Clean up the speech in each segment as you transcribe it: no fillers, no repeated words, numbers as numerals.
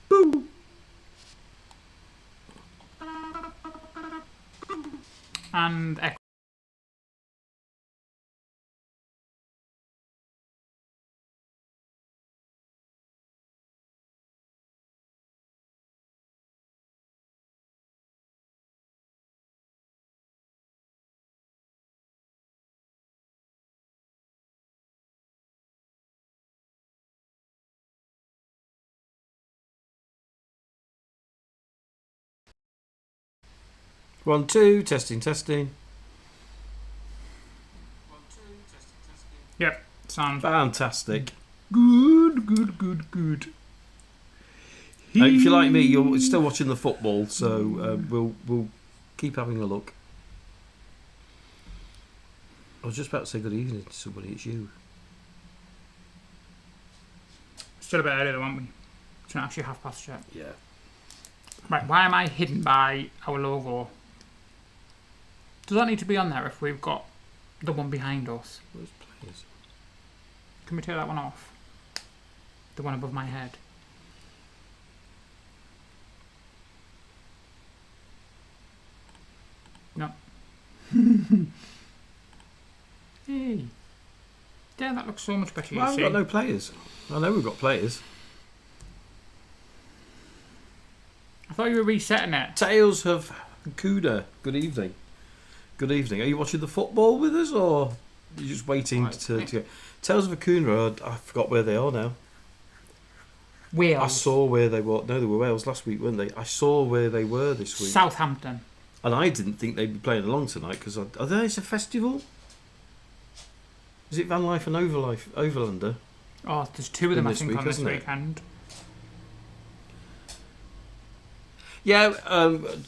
Boo. And One, two, testing, testing. yep, sound Fantastic. good. If you're like me, you're still watching the football, so we'll keep having a look. I was just about to say good evening to somebody. It's you. Still a bit early though, aren't we? It's not actually past yet. Yeah. Right, why am I hidden by our logo? Does that need to be on there if we've got the one behind us? Where's players? Can we take that one off? The one above my head. No. Hey. Yeah, that looks so much better, Well, you I've see. got no players. I know we've got players. I thought you were resetting it. Tales of Kuda. Good evening. Good evening. Are you watching the football with us, or are you just waiting to get... Tales of Akuna, I forgot where they are now. Wales. I saw where they were. No, they were Wales last week, weren't they? I saw where they were this week. Southampton. And I didn't think they'd be playing along tonight, because are there a festival? Is it Van Life and Overlander? Oh, there's two of them, I This think, week, on this isn't it? weekend. Yeah,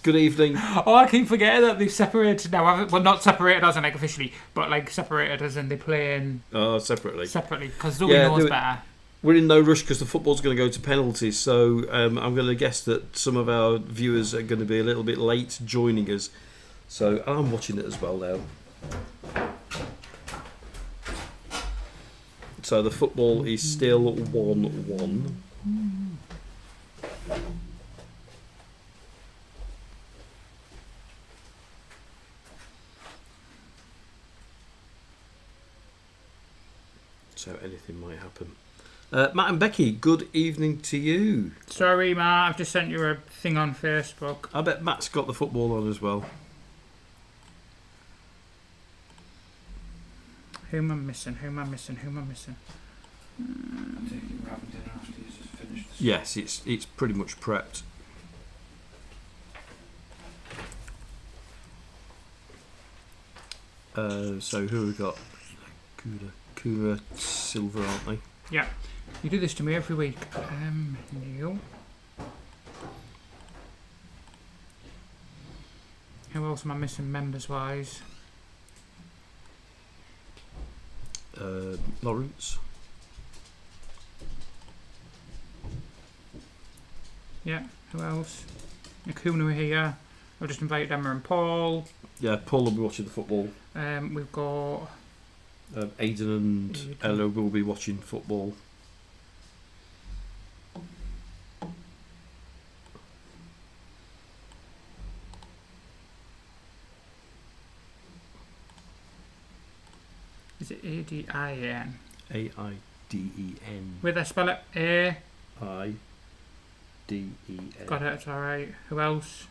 good evening. Oh, I keep forgetting that they've separated now. Well, not separated as in like officially, but like separated as in they play in Separately. separately because Zoe knows better. We're in no rush because the football's going to go to penalties, so I'm going to guess that some of our viewers are going to be a little bit late joining us. So I'm watching it as well now. So the football is still 1-1. So anything might happen. Matt and Becky, good evening to you. Sorry, Matt, I've just sent you a thing on Facebook. I bet Matt's got the football on as well. Who am I missing? I take it we're having dinner after you just finished. Yes, it's pretty much prepped. So who have we got? Kuda Silver, aren't they? Yeah, you do this to me every week. Neil. Who else am I missing members-wise? Lawrence. Yeah, who else? Akuna here. I'll just invite Emma and Paul. Yeah, Paul will be watching the football. We've got... Aidan and Ella will be watching football. Is it A-D-I-N? A-I-D-E-N. Where'd I spell it? A. I-D-E-N. Got it, it's alright. Who else?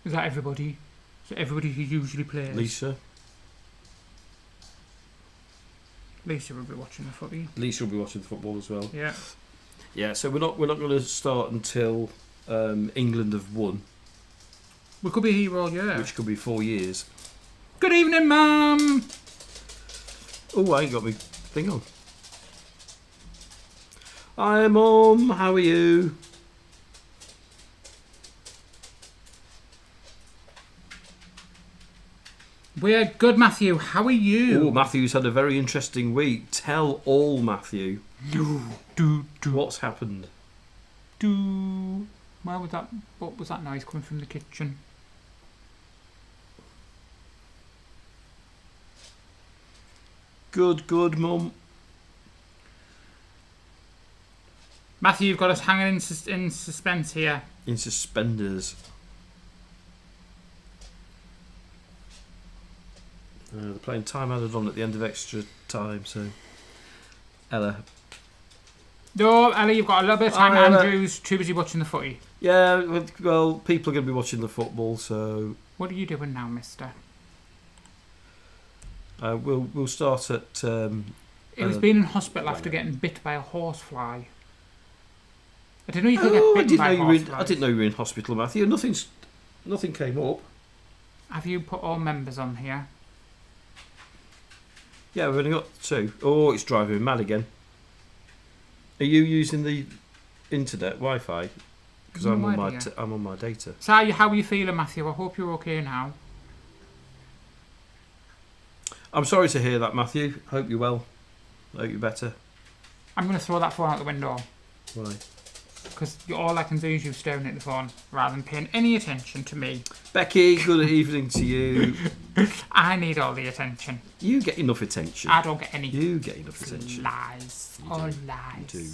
Is that everybody? Is it everybody who usually plays? Lisa. Lisa will be watching the footy. Lisa will be watching the football as well. Yeah. Yeah, so we're not going to start until England have won, We could be here all year. which could be 4 years. Good evening, Mum! Oh, I ain't got my thing on. Hi, Mum. How are you? We're good, Matthew. How are you? Oh, Matthew's had a very interesting week. Tell all, Matthew. Do. What's happened? Where was that? What was that noise coming from the kitchen? Good, Mum. Matthew, you've got us hanging in suspense here. In suspenders. They're playing time added on at the end of extra time, so... Ella. No, Ellie, you've got a little bit of time. Oh, Ella. Andrew's too busy watching the footy. Yeah, well, people are going to be watching the football, so... What are you doing now, mister? We'll start at... He was being in hospital after getting bit by a horsefly. I didn't know you could get bitten by horseflies. I didn't know you were in hospital, Matthew. Nothing came up. Have you put all members on here? Yeah, we've only got 2. Oh, it's driving me mad again. Are you using the internet Wi-Fi? Because I'm on my data. So how are you feeling, Matthew? I hope you're okay now. I'm sorry to hear that, Matthew. Hope you're well. Hope you're better. I'm going to throw that phone out the window. Why? Because all I can do is you staring at the phone rather than paying any attention to me. Becky, good evening to you. I need all the attention. You get enough attention. I don't get any. You get enough attention. Lies. You All do. lies. You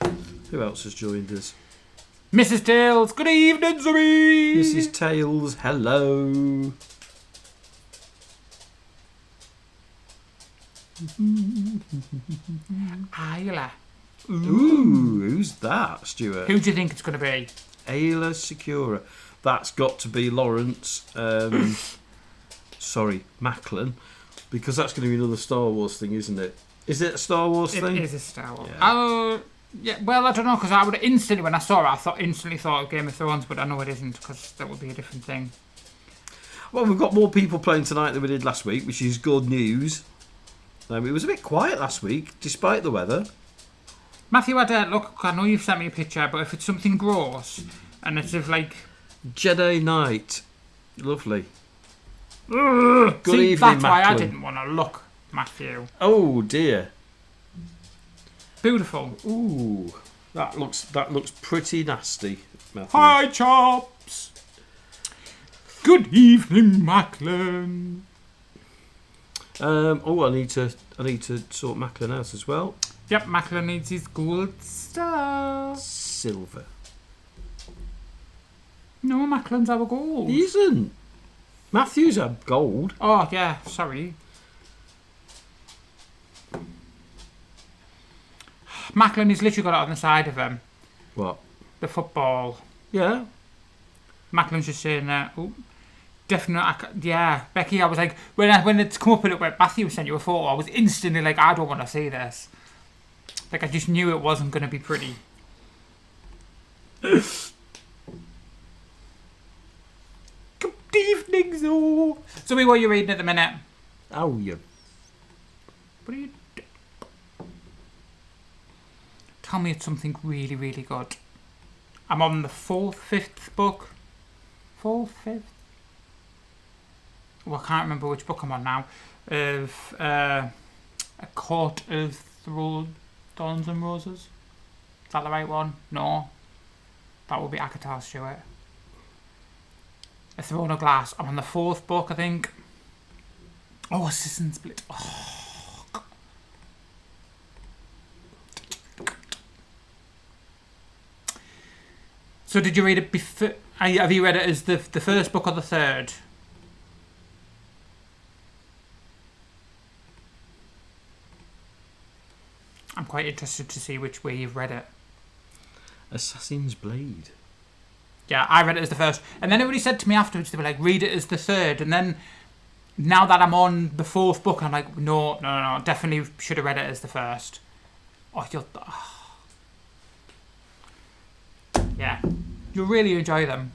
do. Who else has joined us? Mrs. Tales, good evening, Zoe. Mrs. Tails, hello. Isla. Ooh, who's that, Stuart? Who do you think it's going to be? Ayla Secura. That's got to be Lawrence. Macklin, because that's going to be another Star Wars thing, isn't it? Is it a Star Wars thing? It is a Star Wars. Yeah. Oh, yeah. Well, I don't know, because I would instantly, when I saw it, instantly thought of Game of Thrones, but I know it isn't, because that would be a different thing. Well, we've got more people playing tonight than we did last week, which is good news. It was a bit quiet last week, despite the weather. Matthew, look, I know you've sent me a picture, but if it's something gross, and it's of like... Jedi Knight. Lovely. Good Good evening, that's why I Macklin. didn't want to look, Matthew. Oh, dear. Beautiful. Ooh. That looks pretty nasty, Matthew. Hi, Chops. Good evening, Macklin. I need to sort Macklin out as well. Yep, Macklin needs his gold star. Silver. No, Macklin's our gold. He isn't. Matthew's a gold. Oh, yeah, sorry. Macklin has literally got it on the side of him. What? The football. Yeah. Macklin's just saying that. Oh, definitely. Yeah, Becky, I was like, when it's come up with it, where Matthew sent you a photo, I was instantly like, I don't want to see this. Like, I just knew it wasn't going to be pretty. Good evening, Zoe. Zoe, what are you reading at the minute? Oh, yeah. What are you doing? Tell me it's something really, really good. I'm on the 5th book. 5th? Well, I can't remember which book I'm on now. Of A Court of Thorns and Roses. Is that the right one? No. That would be Akatar Stewart. A Throne of Glass. I'm on the 4th book, I think. Oh, Assassin's Split. Oh. So did you read it before? Have you read it as the first book or the third? I'm quite interested to see which way you've read it. Assassin's Blade. Yeah, I read it as the first. And then everybody said to me afterwards, they were like, read it as the third. And then, now that I'm on the 4th book, I'm like, no, definitely should have read it as the first. Yeah. You'll really enjoy them.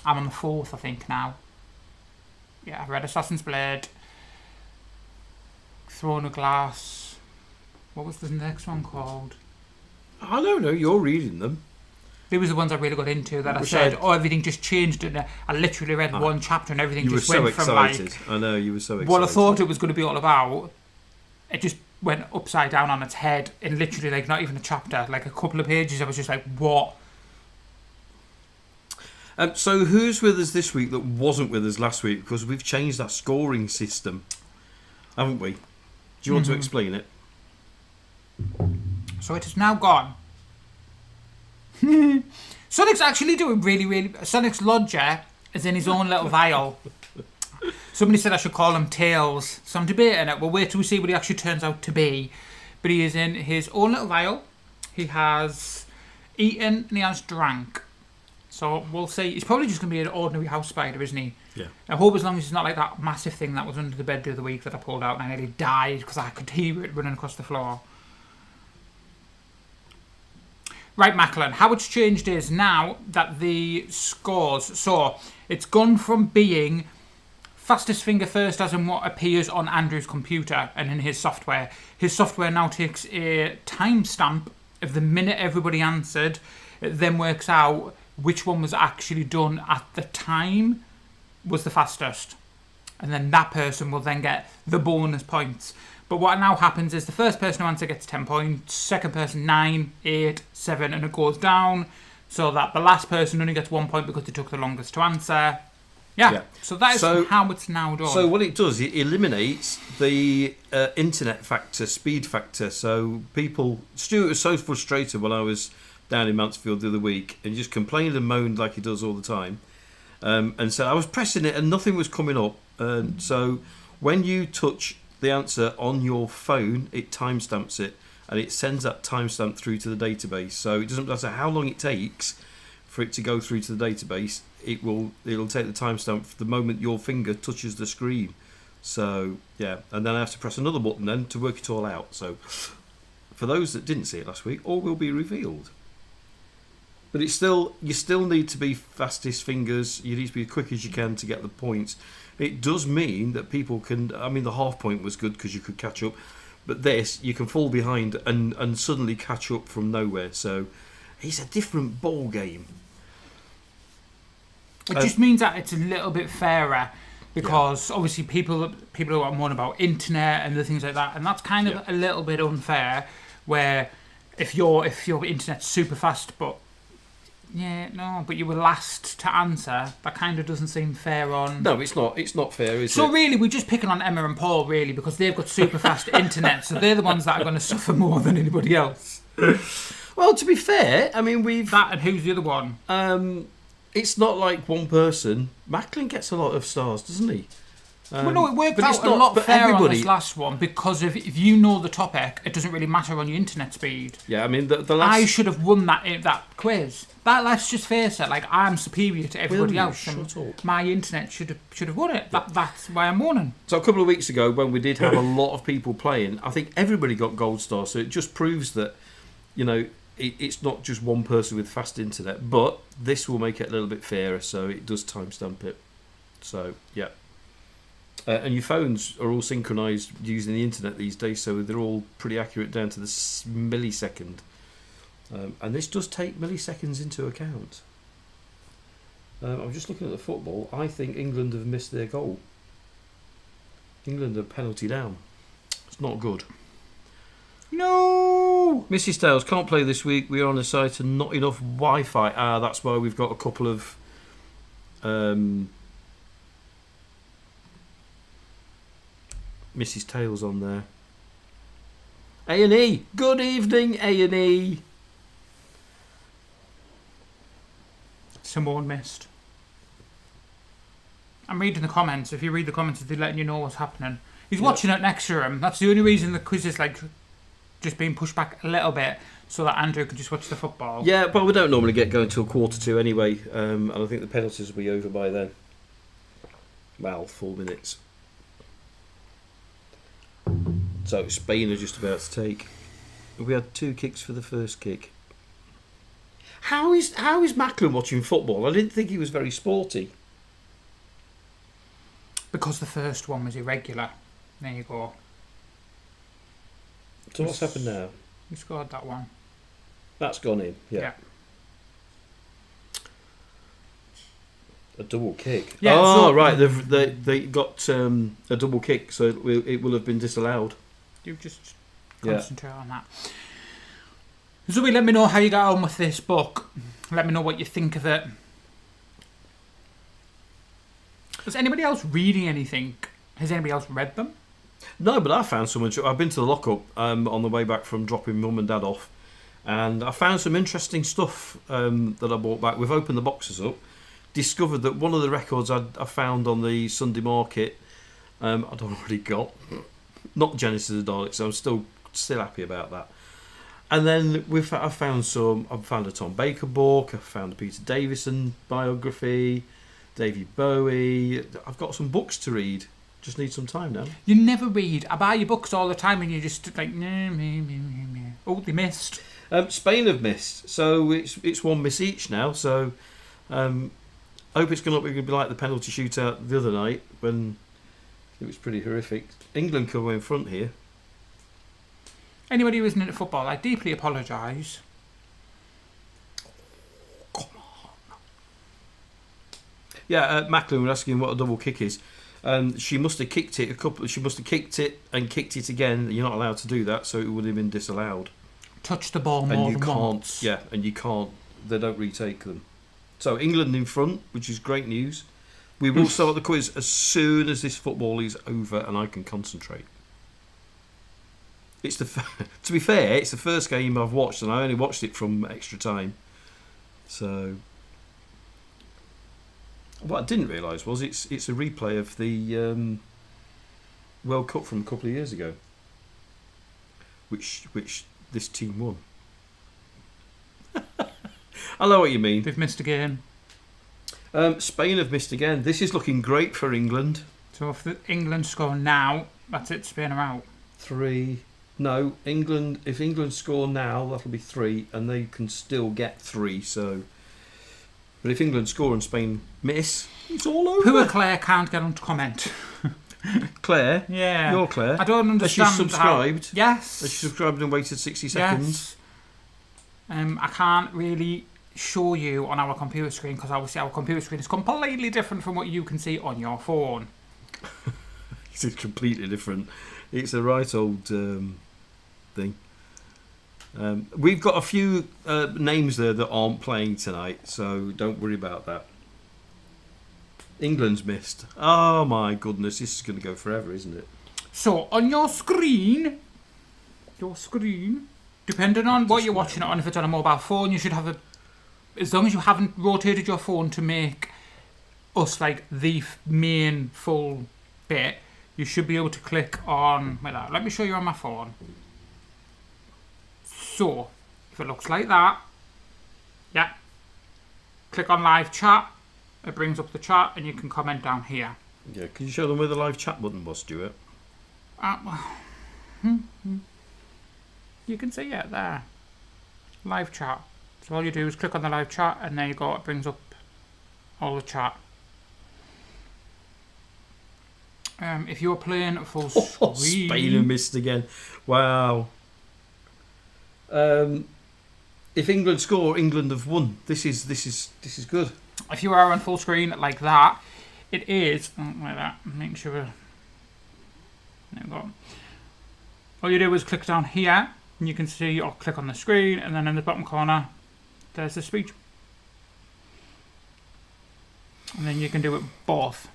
I'm on the 4th, I think, now. Yeah, I read Assassin's Blade. Throne of Glass. What was the next one called? I don't know, you're reading them. They were the ones I really got into that I Which said, everything just changed. And I literally read one chapter and everything just went from excited. like... I know, you were so excited. What I thought it was going to be all about, it just went upside down on its head in literally like not even a chapter, like a couple of pages. I was just like, what? So who's with us this week that wasn't with us last week? Because we've changed our scoring system, haven't we? you want to explain it? So it is now gone. Sonic's actually doing really... Sonic's lodger is in his own little vial. Somebody said I should call him Tails. So I'm debating it. We'll wait till we see what he actually turns out to be. But he is in his own little vial. He has eaten and he has drank. So we'll see. He's probably just going to be an ordinary house spider, isn't he? Yeah. I hope as long as it's not like that massive thing that was under the bed the other week that I pulled out and I nearly died because I could hear it running across the floor. Right, Macklin, how it's changed is now that the scores... So, it's gone from being fastest finger first as in what appears on Andrew's computer and in his software. His software now takes a timestamp of the minute everybody answered. It then works out which one was actually done at the time was the fastest. And then that person will then get the bonus points. But what now happens is the first person who answers gets 10 points, second person 9, 8, 7, and it goes down so that the last person only gets 1 point because they took the longest to answer. Yeah. So that is how it's now done. So what it does, it eliminates the internet factor, speed factor. So Stuart was so frustrated when I was down in Mansfield the other week and just complained and moaned like he does all the time. And so I was pressing it and nothing was coming up. So when you touch the answer on your phone, it timestamps it and it sends that timestamp through to the database. So it doesn't matter how long it takes for it to go through to the database, it'll take the timestamp the moment your finger touches the screen. So yeah, and then I have to press another button then to work it all out. So for those that didn't see it last week, all will be revealed. But it's still, you still need to be fastest fingers. You need to be as quick as you can to get the points. It does mean that people can... I mean, the half point was good because you could catch up. But this, you can fall behind and suddenly catch up from nowhere. So it's a different ball game. It just means that it's a little bit fairer because obviously people who are more about internet and the things like that, and that's kind of a little bit unfair. Where if your internet's super fast, but you were last to answer, that kind of doesn't seem fair on... No, it's not. It's not fair, is it? So really, we're just picking on Emma and Paul, really, because they've got super fast internet, so they're the ones that are going to suffer more than anybody else. Well, to be fair, I mean, That and who's the other one? It's not like one person. Macklin gets a lot of stars, doesn't he? Well, no, it worked out a lot fairer on this last one because if you know the topic, it doesn't really matter on your internet speed. Yeah, I mean, the last... I should have won that quiz. Let's just face it. Like, I'm superior to everybody else. Shut up. My internet should have won it. That's why I'm mourning. So a couple of weeks ago, when we did have a lot of people playing, I think everybody got gold star. So it just proves that, it's not just one person with fast internet. But this will make it a little bit fairer, so it does timestamp it. So, yeah. And your phones are all synchronised using the internet these days, so they're all pretty accurate down to the millisecond. And this does take milliseconds into account. I'm just looking at the football. I think England have missed their goal. England are penalty down. It's not good. No! Mrs. Tales can't play this week. We are on a site and not enough Wi-Fi. That's why we've got a couple of... Mrs. Tales on there. A&E. Good evening, A&E. Simone missed. I'm reading the comments. If you read the comments, they're letting you know what's happening. He's watching it next to him. That's the only reason the quiz is just being pushed back a little bit so that Andrew can just watch the football. Yeah, but we don't normally get going till 1:45 anyway. And I think the penalties will be over by then. Well, 4 minutes. So Spain are just about to take. We had 2 kicks for the first kick. How is Macklin watching football? I didn't think he was very sporty. Because the first one was irregular. There you go. So what's happened now? You scored that one. That's gone in. Yeah. A double kick. Yeah, right. They got a double kick, so it will have been disallowed. You just concentrate on that. Zoe, let me know how you got on with this book. Let me know what you think of it. Is anybody else reading anything? Has anybody else read them? No, but I found someone. I've been to the lockup on the way back from dropping mum and dad off, and I found some interesting stuff that I brought back. We've opened the boxes up, discovered that one of the records I found on the Sunday market, I'd already got, not Genesis of the Daleks. So I'm still happy about that. And then I found a Tom Baker book. I found a Peter Davison biography, David Bowie. I've got some books to read. Just need some time now. You never read. I buy your books all the time and you just like, oh, they missed. Spain have missed, so it's one miss each now. So I hope it's going to be like the penalty shootout the other night when it was pretty horrific. England could go in front here. Anybody who isn't into football, I deeply apologise. Yeah, Macklin was asking what a double kick is. She must have kicked it She must have kicked it and kicked it again. You're not allowed to do that, so it would have been disallowed. Touch the ball more And you than can't. once. Yeah, and you can't. They don't retake them. So England in front, which is great news. We will start the quiz as soon as this football is over and I can concentrate. It's to be fair, it's the first game I've watched, and I only watched it from extra time. So what I didn't realise was it's a replay of the World Cup from a couple of years ago, which this team won. I know what you mean. They've missed again. Spain have missed again. This is looking great for England. So if England score now, that's it, Spain are out. 3. No, England. If England score now, that'll be 3, and they can still get 3. So, but if England score and Spain miss, it's all over. Poor Claire can't get on to comment. Claire, Yeah. you're Claire. I don't Has she understand subscribed? Yes. Has she subscribed and waited 60 seconds? Yes. I can't really show you on our computer screen because obviously our computer screen is completely different from what you can see on your phone. It's completely different. It's a right old thing. We've got a few names there that aren't playing tonight, so don't worry about that. England's missed. Oh my goodness, this is going to go forever, isn't it? So on your screen, depending on what you're watching it on, if it's on a mobile phone, you should have as long as you haven't rotated your phone to make us like the main full bit, you should be able to click on. Wait, let me show you on my phone. So if it looks like that, yeah, click on live chat. It brings up the chat, and you can comment down here. Yeah, can you show them where the live chat button was, Stuart? You can see it there. Live chat. So all you do is click on the live chat, and there you go. It brings up all the chat. If you're playing full screen, Spain have missed again. Wow. If England score, England have won. This is good. if you are on full screen like that, it is like that. Make sure. There we go. All you do is click down here, and you can see, or click on the screen, and then in the bottom corner, there's the speech. And then you can do it both.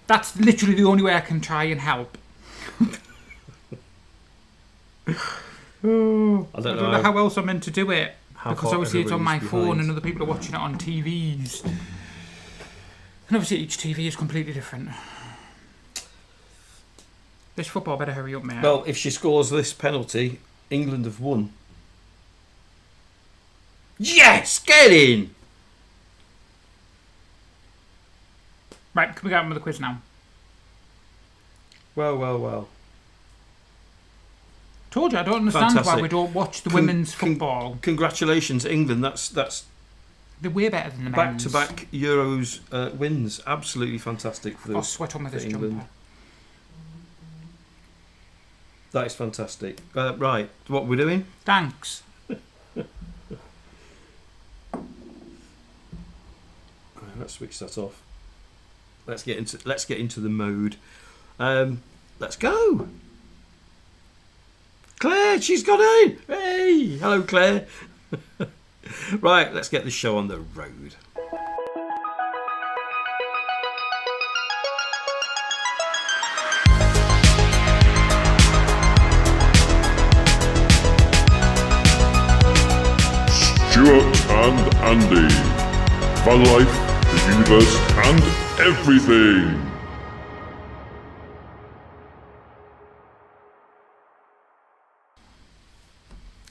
That's literally the only way I can try and help. I don't know how else I'm meant to do it. Because obviously it's on my everybody's phone behind. and other people are watching it on TVs. And obviously each TV is completely different. This football better hurry up, mate. Well, if she scores this penalty, England have won. Yes! Get in! Right, can we get on with the quiz now? Well. Told you, I don't understand Fantastic. why we don't watch the women's football. Congratulations, England. That's They're way better than the men's. back-to-back Euros wins. Absolutely fantastic for I'll sweat on with this England. jumper. That is fantastic. Right, what we're doing? Thanks. Let's switch that off. Let's get into the mode. Let's go. Claire, she's got in. Hey, hello, Claire. Right, let's get this show on the road. Stuart and Andy. Van life, the universe, and everything.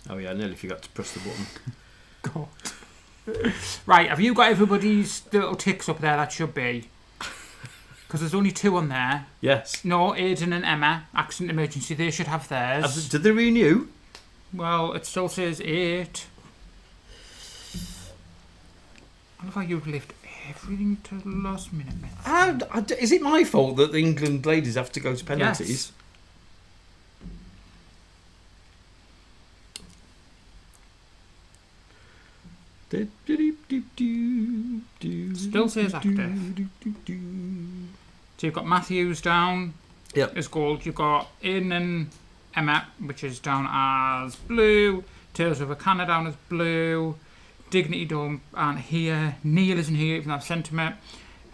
Oh yeah, I nearly forgot to press the button. God. Right, have you got everybody's little ticks up there? That should be. Because there's only 2 on there. Yes. No, Aidan and Emma, accident emergency, they should have theirs. Did they renew? Well, it still says 8. I love how you've left everything to the last minute. Is it my fault that the England ladies have to go to penalties? Yes. Still says active. So you've got Matthews down Yep. as gold. You've got Aidan and Emma, which is down as blue. Tales of Akana down as blue. Dignity don't aren't here. Neil isn't here, even though I've sent him it.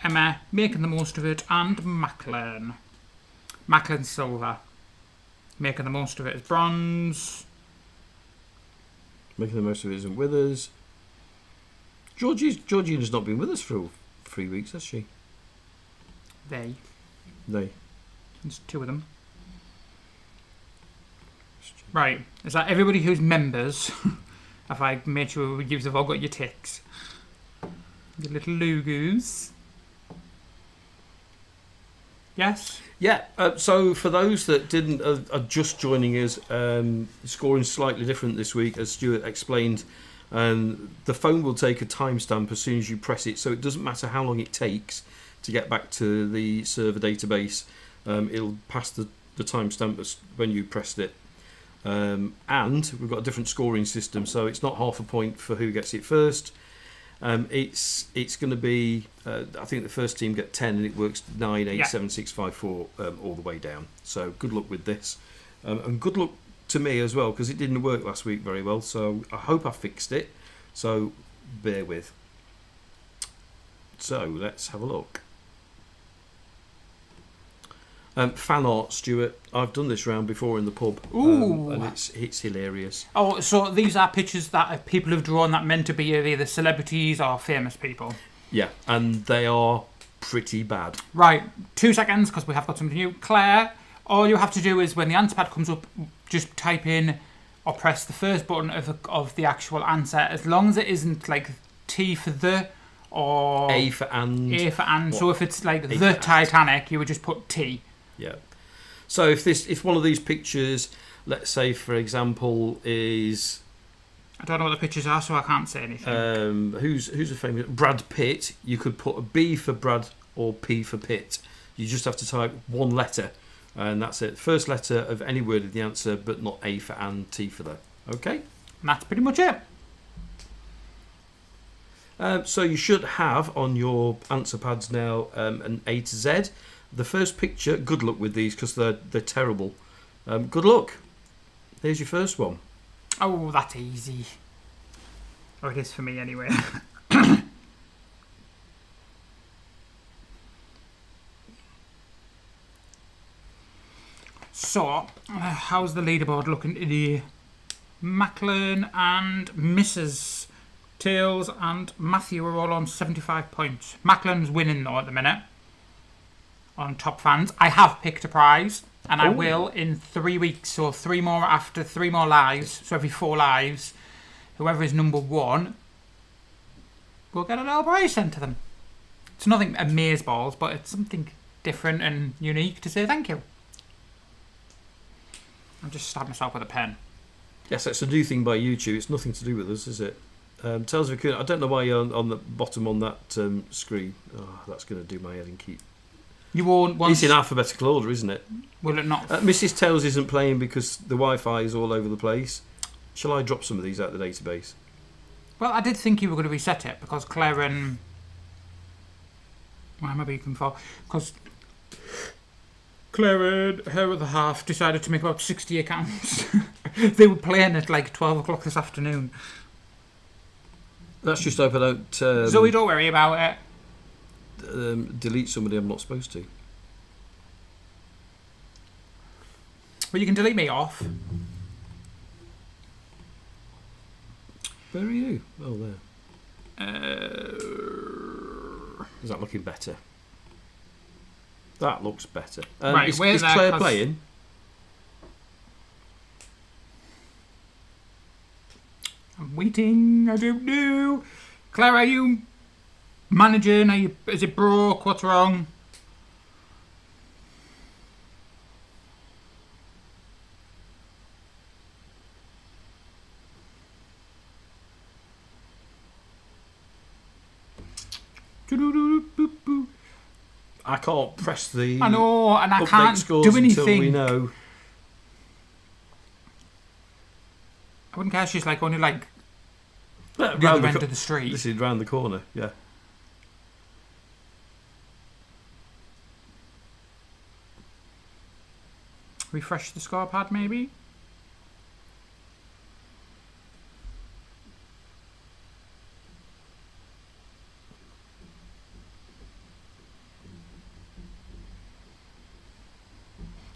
Emma, making the most of it. And Macklin. Macklin silver. Making the most of it is bronze. Making the most of it isn't with us. Georgina's not been with us for 3 weeks, has she? They. They. There's 2 of them. Right. Is that everybody who's members? Have I made sure you've all got your ticks? Your little logos. Yes? Yeah, so for those that didn't are just joining us, scoring slightly different this week, as Stuart explained. The phone will take a timestamp as soon as you press it, so it doesn't matter how long it takes to get back to the server database. It'll pass the timestamp when you pressed it. And we've got a different scoring system, so it's not half a point for who gets it first. It's going to be, I think the first team get 10, and it works 9, 8, 7, 6, 5, 4 all the way down. So good luck with this, and good luck to me as well, because it didn't work last week very well. So I hope I fixed it. So bear with. So let's have a look. Fan art, Stuart. I've done this round before in the pub. Ooh. And it's hilarious. Oh, so these are pictures that people have drawn that meant to be either celebrities or famous people. Yeah, and they are pretty bad. Right, 2 seconds, because we have got something new. Claire, all you have to do is when the answer pad comes up, just type in or press the first button of the actual answer, as long as it isn't like T for the or A for and. A for and. What? So if it's like A the for and. Titanic, you would just put T. Yeah. So if one of these pictures, let's say for example, is I don't know what the pictures are, so I can't say anything. who's a famous Brad Pitt, you could put a B for Brad or P for Pitt. You just have to type one letter, and that's it. First letter of any word in the answer, but not A for and, T for the. Okay. And that's pretty much it. So you should have on your answer pads now an A to Z. The first picture, good luck with these because they're terrible. Good luck. Here's your first one. Oh, that's easy. Oh, it is for me anyway. So, how's the leaderboard looking today? Macklin and Mrs. Tails and Matthew are all on 75 points. Macklin's winning though at the minute. On top fans. I have picked a prize, and I will in 3 weeks, so 3 more after 3 more lives, so every 4 lives, whoever is number 1 will get a little prize sent to them. It's nothing amazeballs, but it's something different and unique to say thank you. I'll just stab myself with a pen. Yes, that's a new thing by YouTube. It's nothing to do with us, is it? Tales of Akuna. I don't know why you're on the bottom on that screen. Oh, that's going to do my head and keep. You won't once. It's in alphabetical order, isn't it? Will it not? Mrs. Tails isn't playing because the Wi-Fi is all over the place. Shall I drop some of these out of the database? Well, I did think you were going to reset it because Claire and. Well, maybe you can fall. Because Claire and her other half decided to make about 60 accounts. They were playing at like 12 o'clock this afternoon. Let's just hope I don't. Zoe, don't worry about it. Delete somebody I'm not supposed to. Well, you can delete me off. Where are you? Oh, there. Is that looking better? That looks better. Right, is where's that, Claire 'cause- playing? I'm waiting. I don't know. Claire, are you managing? Is it broke? What's wrong? I can't press the I know, and I update can't scores do until we anything. know. I wouldn't care. She's like only like the Round other the end co- of the street. This is round the corner. Yeah. Refresh the score pad, maybe.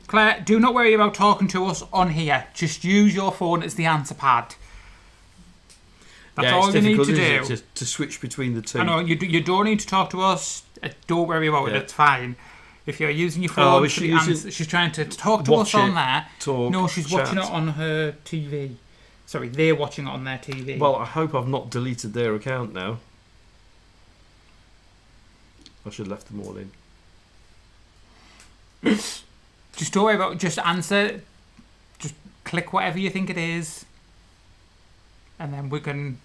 Claire, do not worry about talking to us on here. Just use your phone as the answer pad. That's Yeah, all it's you need to difficult, do. isn't it, to switch between the two. I know, you don't need to talk to us. Don't worry about it, Yeah. it's fine. If you're using your Oh, phone, is for she the using- answer, she's trying to talk to Watch us on it, there. Talk, No, she's chat. watching it on her TV. Sorry, they're watching it on their TV. Well, I hope I've not deleted their account now. I should have left them all in. Just don't worry about it. Just answer. Just click whatever you think it is. And then we can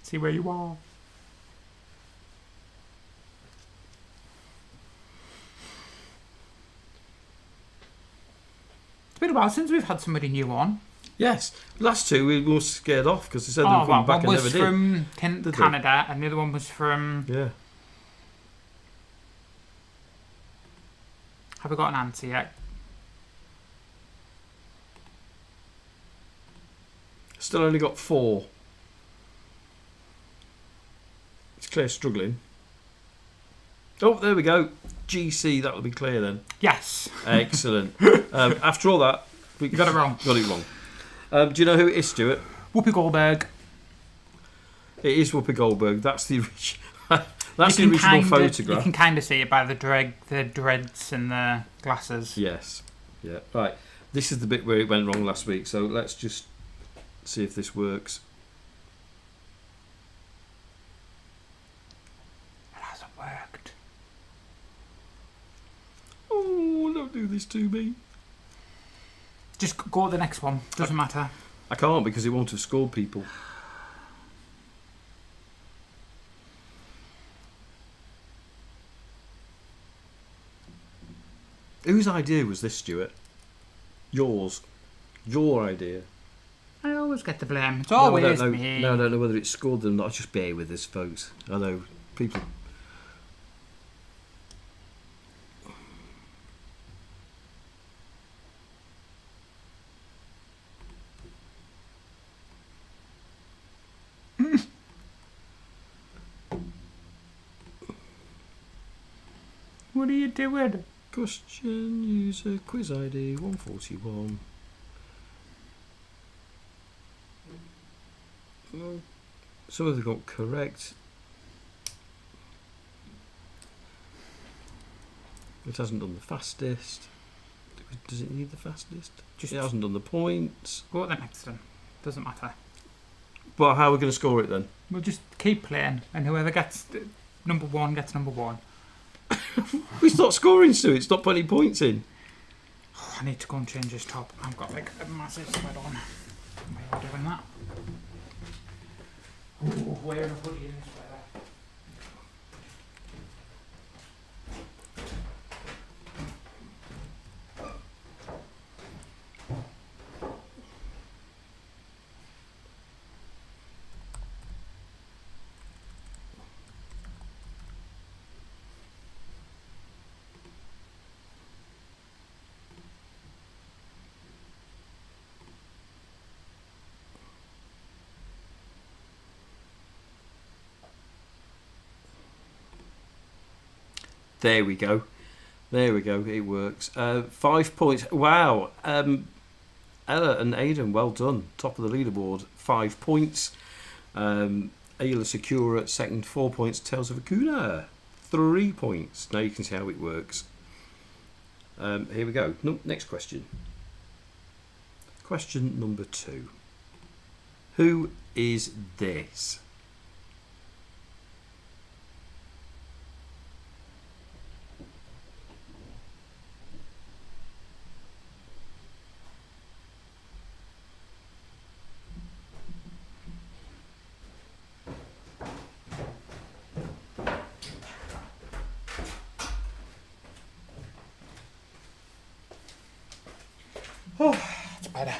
see where you are. It's been a while since we've had somebody new on. Yes, last two we were scared off because they said they Oh, were well, coming back one and was never did. from Did they? Canada, and the other one was from. Yeah. Have we got an answer yet? Still only got 4. It's Claire struggling. Oh, there we go. GC, that'll be clear then. Yes. Excellent. After all that, we You got it wrong. Got it wrong. Do you know who it is, Stuart? Whoopi Goldberg. It is Whoopi Goldberg. That's the that's the You can original You photograph. can kind of see it by the dreads and the glasses. Yes. Yeah. Right. This is the bit where it went wrong last week. So let's just see if this works. It hasn't worked. Oh, don't do this to me. Just go to the next one. Doesn't matter. I can't because it won't have scored people. Whose idea was this, Stuart? Yours. Your idea. I always get the blame. It's No, I always don't know. me. No, I don't know whether it scored them or not. Just bear with us, folks. I know people. What are you doing? Question user quiz ID 141. No. Some of them got correct. It hasn't done the fastest. Does it need the fastest? Just It hasn't done the points. go to the next one. Doesn't matter. But how are we going to score it then? We'll just keep playing, and whoever gets number one gets number one. We start scoring, Stu. Stop putting points in. Oh, I need to go and change this top. I've got like a massive sweat on. Why are you doing that? Oh, wearing a hoodie in this weather. There we go. There we go. It works. 5 points. Wow. Ella and Aidan, well done. Top of the leaderboard, 5 points. Ayla Secura second, 4 points. Tales of Akuna, 3 points. Now you can see how it works. Here we go. Next question. Question number 2. Who is this? It's better.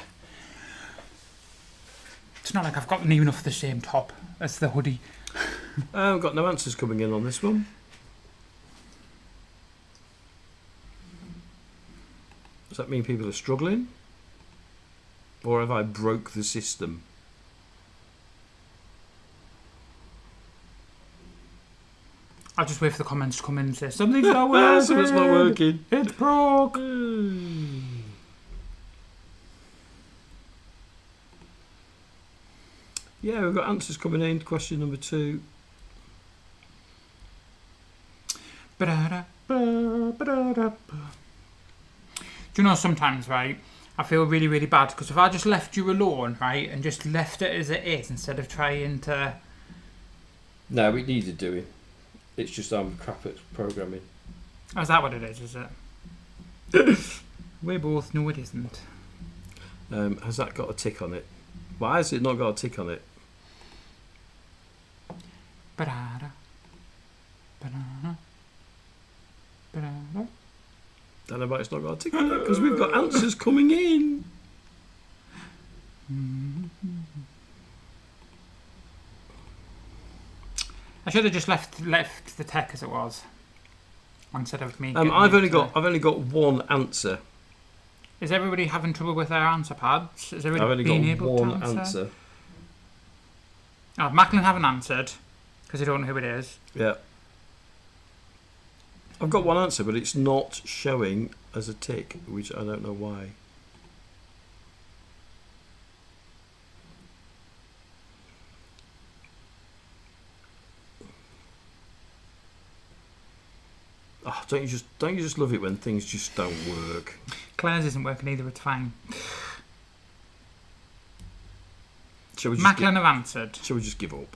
It's not like I've got near enough the same top as the hoodie. I've got no answers coming in on this one. Does that mean people are struggling? Or have I broke the system? I'll just wait for the comments to come in and say something's not working. Something's not working. It's broke. Yeah, we've got answers coming in. Question number 2. Do you know, sometimes, right, I feel really, really bad because if I just left you alone, right, and just left it as it is instead of trying to... No, we needed doing. It's just I'm crap at programming. Oh, is that what it is it? We both know it isn't. Has that got a tick on it? Why has it not got a tick on it? Ba-da-da. Ba-da-da. Ba-da-da. Don't know why it's not got a tick on it, because we've got answers coming in. I should have just left the tech as it was instead of me. I've only got one answer. Is everybody having trouble with their answer pads? Is everybody I've only being got able one to answer? answer. Oh, Macklin haven't answered because they don't know who it is. Yeah. I've got one answer, but it's not showing as a tick, which I don't know why. Oh, don't you just love it when things just don't work? Claire's isn't working either. It's fine. Shall we just Macklin have answered. Shall we just give up?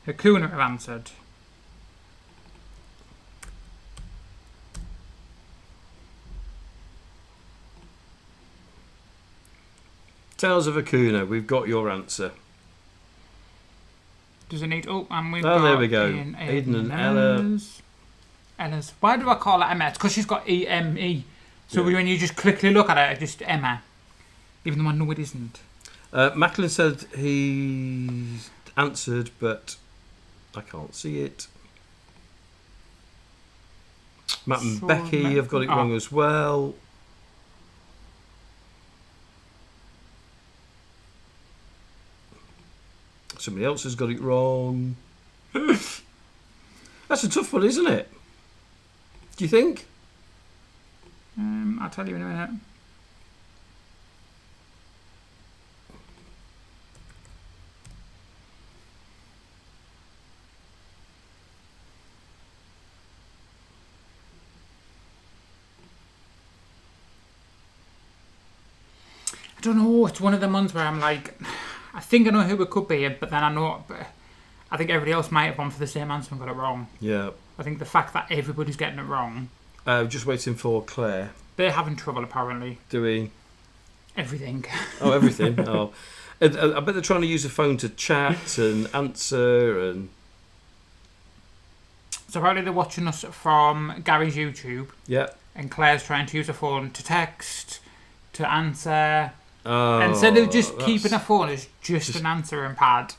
Hakuna have answered. Tales of Akuna, we've got your answer. Does it need... Oh, and we've Oh, got... there we go. Aidan and Ella. Ella's. Why do I call it Emma? It's because she's got E-M-E. So Yeah. when you just quickly look at it, it's just Emma. Even though I know it isn't. Macklin said he answered, but I can't see it. Matt and So Becky have got it wrong as well. Somebody else has got it wrong. That's a tough one, isn't it? Do you think? I'll tell you in a minute. I don't know. It's one of the ones where I'm like, I think I know who it could be, but then I think everybody else might have gone for the same answer and got it wrong. Yeah. I think the fact that everybody's getting it wrong, Just waiting for Claire. they're having trouble apparently. Doing Everything. oh everything. Oh, I bet they're trying to use a phone to chat and answer and. So apparently they're watching us from Gary's YouTube, Yeah. and Claire's trying to use her phone to text, to answer. Oh, Instead of just that's- keeping her phone as just an answering pad.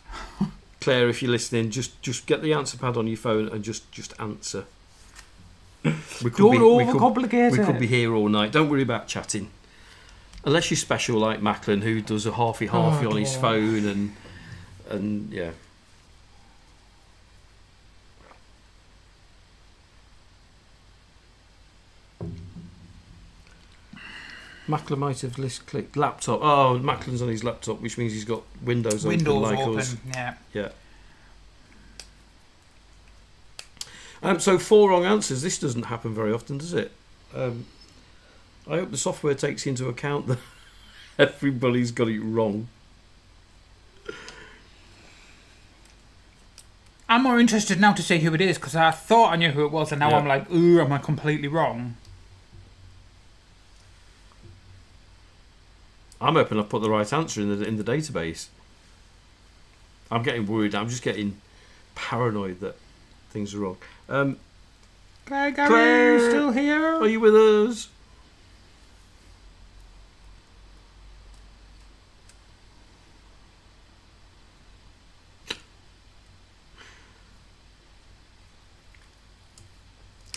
Claire, if you're listening, just get the answer pad on your phone and just answer. We Don't overcomplicate we it. could be here all night. Don't worry about chatting. Unless you're special like Macklin, who does a halfy on his dear. phone and yeah. Mackler might have list clicked laptop. Oh, Macklin's on his laptop, which means he's got Windows open Windows like open. us. Yeah. Yeah. So 4 wrong answers. This doesn't happen very often, does it? I hope the software takes into account that everybody's got it wrong. I'm more interested now to see who it is because I thought I knew who it was, and now Yeah. I'm like, ooh, am I completely wrong? I'm hoping I've put the right answer in the database. I'm getting worried. I'm just getting paranoid that things are wrong. Claire, Gary, Claire, still here? Are you with us?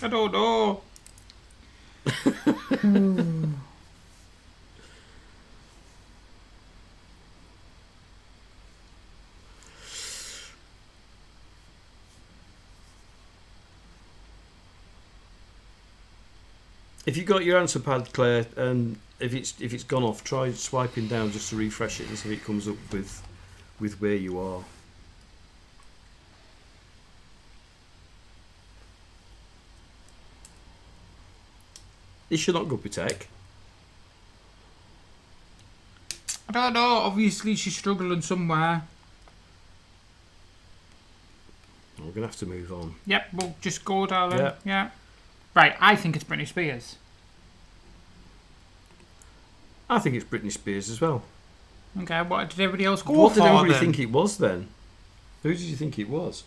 I don't know. If you got your answer pad, Claire, and if it's gone off, try swiping down just to refresh it and see if it comes up with where you are. Is she not good with tech? I don't know. Obviously, she's struggling somewhere. We're gonna have to move on. Yep, we'll just go, darling. Yeah. Yeah. Right, I think it's Britney Spears. I think it's Britney Spears as well. Okay, what did everybody else go What for did everybody then? think it was then? Who did you think it was?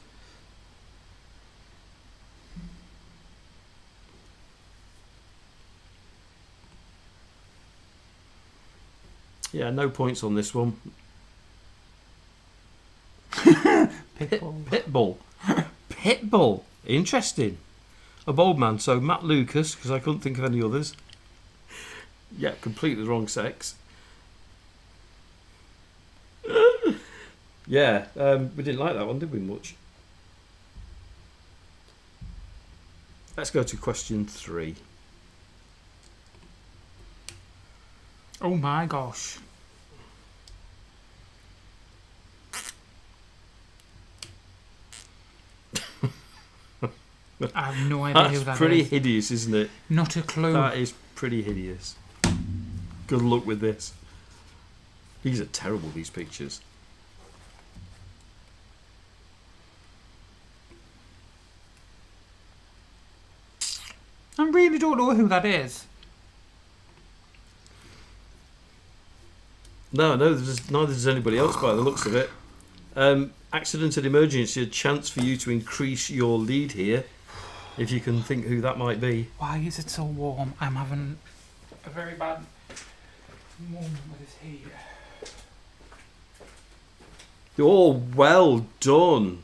Yeah, no points on this one. Pitbull. Pitbull. Pitbull. Interesting. A bold man. So Matt Lucas, because I couldn't think of any others. Yeah, completely the wrong sex. Yeah, we didn't like that one, did we, much? Let's go to question 3. Oh my gosh. I have no idea who That's that pretty is. hideous, isn't it? Not a clue. That is pretty hideous. Good luck with this. These are terrible, these pictures. I really don't know who that is. No, neither does anybody else by the looks of it. Accident and emergency, a chance for you to increase your lead here, if you can think who that might be. Why is it so warm? I'm having a very bad moment with this heat. Oh, well done.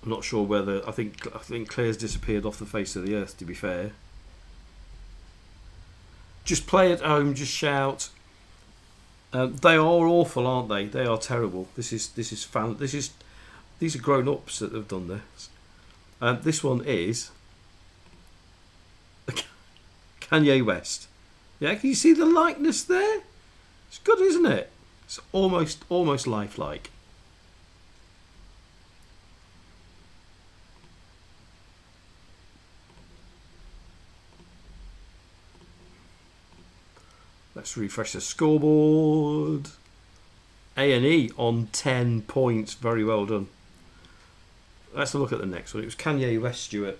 I'm not sure whether I think Claire's disappeared off the face of the earth. To be fair, just play at home. Just shout. They are awful, aren't they? They are terrible. These are grown ups that have done this. This one is Kanye West. Yeah, can you see the likeness there? It's good, isn't it? It's almost lifelike. Let's refresh the scoreboard. A&E on 10 points. Very well done. Let's have a look at the next one. It was Kanye West, Stuart.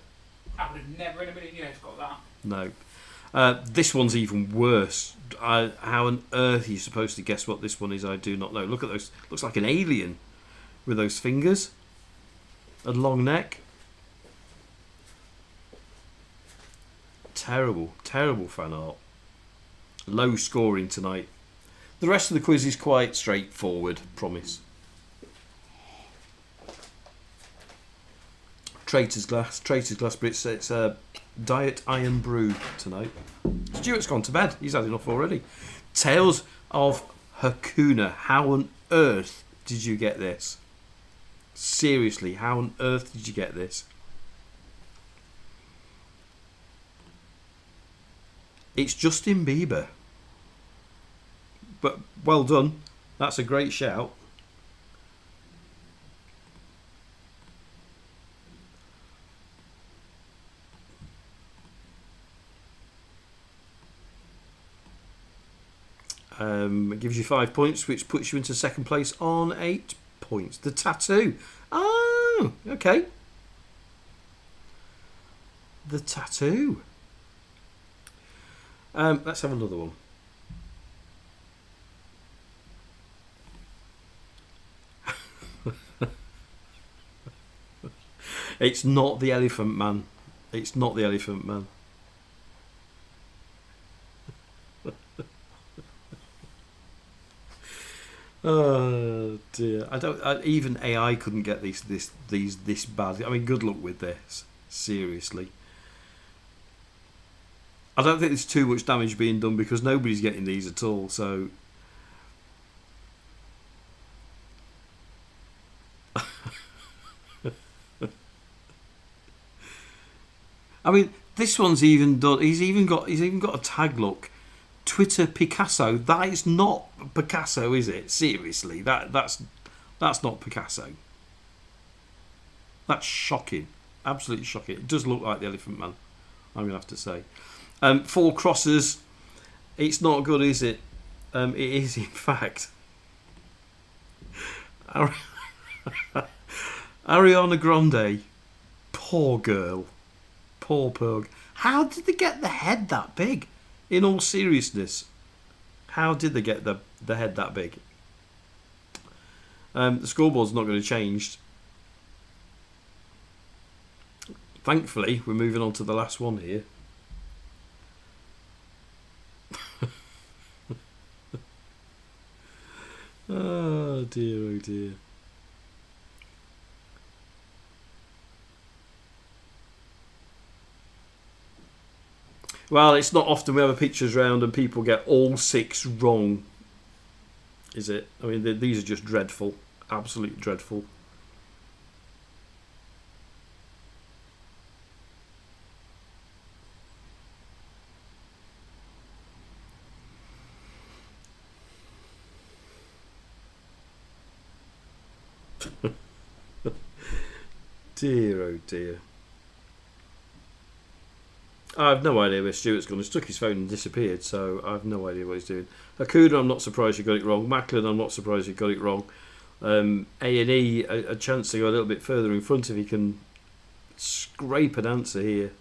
I would have never in a million years got that. No. This one's even worse. How on earth are you supposed to guess what this one is? I do not know. Look at those. Looks like an alien with those fingers. A long neck. Terrible, terrible fan art. Low scoring tonight. The rest of the quiz is quite straightforward, promise. Traitors Glass, but it's Diet Iron Brew tonight. Stuart's gone to bed. He's had enough already. Tales of Hakuna. How on earth did you get this? Seriously, how on earth did you get this? It's Justin Bieber. But well done. That's a great shout. It gives you 5 points, which puts you into second place on 8 points. The tattoo. Oh, okay. The tattoo. Let's have another one. It's not the Elephant Man. It's not the Elephant Man. Oh dear! Even AI couldn't get this bad. I mean, good luck with this. Seriously, I don't think there's too much damage being done because nobody's getting these at all. So, I mean, this one's even done. He's even got a tag look. Twitter Picasso. That is not Picasso, is it? Seriously, that's not Picasso. That's shocking, absolutely shocking. It does look like the Elephant Man, I'm gonna have to say. 4 crosses. It's not good, is it? It is, in fact. Ariana Grande. Poor girl. Poor pug. How did they get the head that big? In all seriousness, how did they get the head that big? The scoreboard's not going to change. Thankfully, we're moving on to the last one here. Oh dear, oh dear. Well, it's not often we have a pictures round and people get all 6 wrong, is it? I mean, these are just dreadful, absolutely dreadful. Dear, oh dear. I have no idea where Stuart's gone. He's took his phone and disappeared, so I have no idea what he's doing. Hakuna, I'm not surprised you got it wrong. Macklin, I'm not surprised you got it wrong. A&E, a chance to go a little bit further in front if he can scrape an answer here.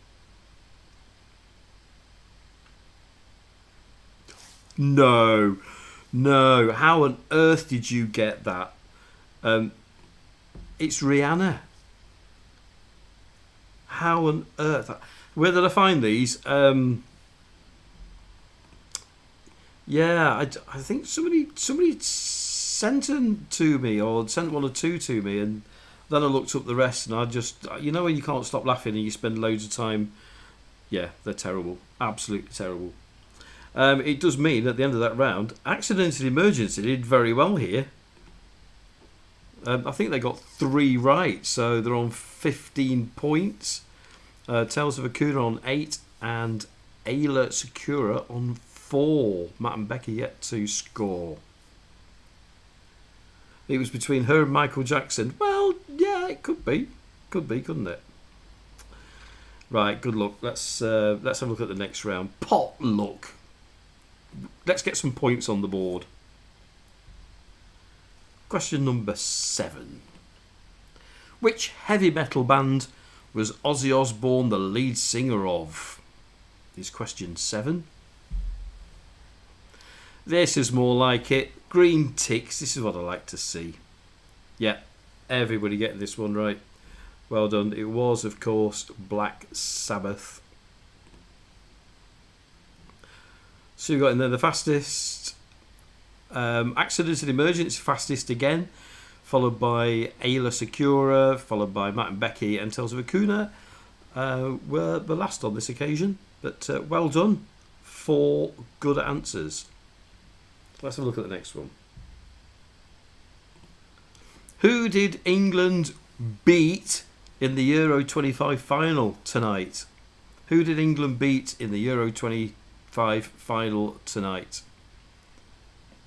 No. How on earth did you get that? It's Rihanna. How on earth? Where did I find these? Yeah, I think somebody sent them to me, or sent 1 or 2 to me, and then I looked up the rest, and I just, you know, when you can't stop laughing and you spend loads of time. Yeah, they're terrible, absolutely terrible. It does mean at the end of that round, Accidental Emergency did very well here. I think they got 3 right, so they're on 15 points. Tales of Hakuna on 8 and Ayla Sakura on 4. Matt and Becky yet to score. It was between her and Michael Jackson. Well, yeah, it could be. Could be, couldn't it? Right, good luck. Let's have a look at the next round. Pot luck. Let's get some points on the board. Question number 7. Which heavy metal band was Ozzy Osbourne the lead singer of? Is question 7. This is more like it. Green ticks. This is what I like to see. Yeah, everybody getting this one right. Well done. It was, of course, Black Sabbath. So you got in there the fastest. Accidental Emergency fastest again. followed by Ayla Secura, followed by Matt and Becky, and Tales of Akuna were the last on this occasion. But well done. 4 good answers. Let's have a look at the next one. Who did England beat in the Euro 25 final tonight? Who did England beat in the Euro 25 final tonight?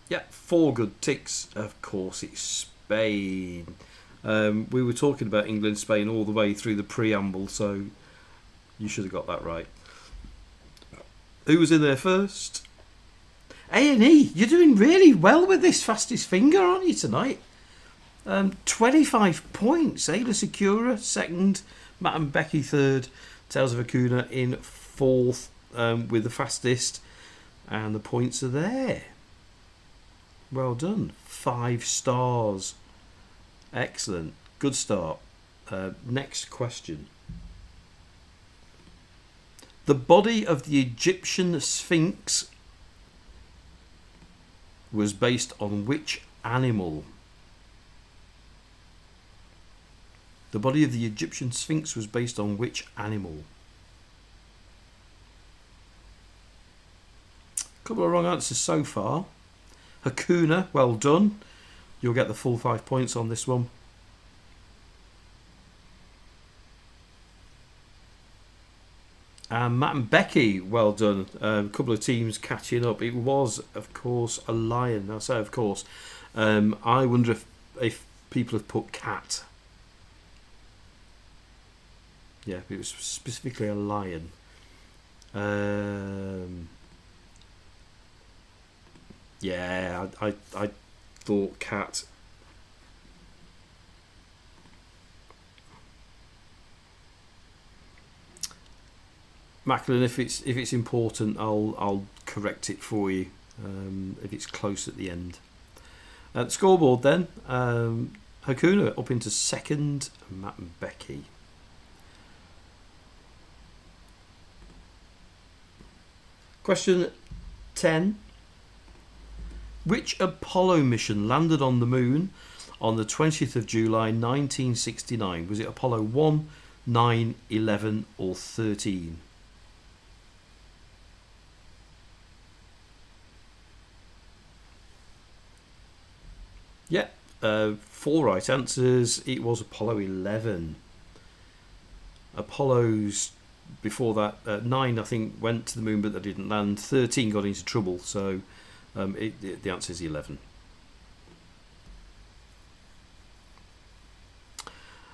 Yeah, 4 good ticks. Of course, it's Spain. We were talking about England, Spain all the way through the preamble, so you should have got that right. Who was in there first? A&E, you're doing really well with this fastest finger, aren't you, tonight? 25 points. Ayla Secura, second. Matt and Becky, third. Tales of Akuna in fourth with the fastest. And the points are there. Well done. 5 stars. Excellent. Good start. Next question. The body of the Egyptian Sphinx was based on which animal? The body of the Egyptian Sphinx was based on which animal? Couple of wrong answers so far. Hakuna, well done. You'll get the full 5 points on this one. And Matt and Becky, well done. A couple of teams catching up. It was, of course, a lion. I say, of course. I wonder if people have put cat. Yeah, it was specifically a lion. Yeah, I thought cat. Macklin, if it's important, I'll correct it for you if it's close at the end. The scoreboard then. Hakuna up into second. Matt and Becky. Question 10. Which Apollo mission landed on the moon on the 20th of July 1969? Was it Apollo 1, 9, 11 or 13? Yeah, 4 right answers. It was Apollo 11. Apollo's before that, 9 I think went to the moon but they didn't land. 13 got into trouble, so the answer is 11.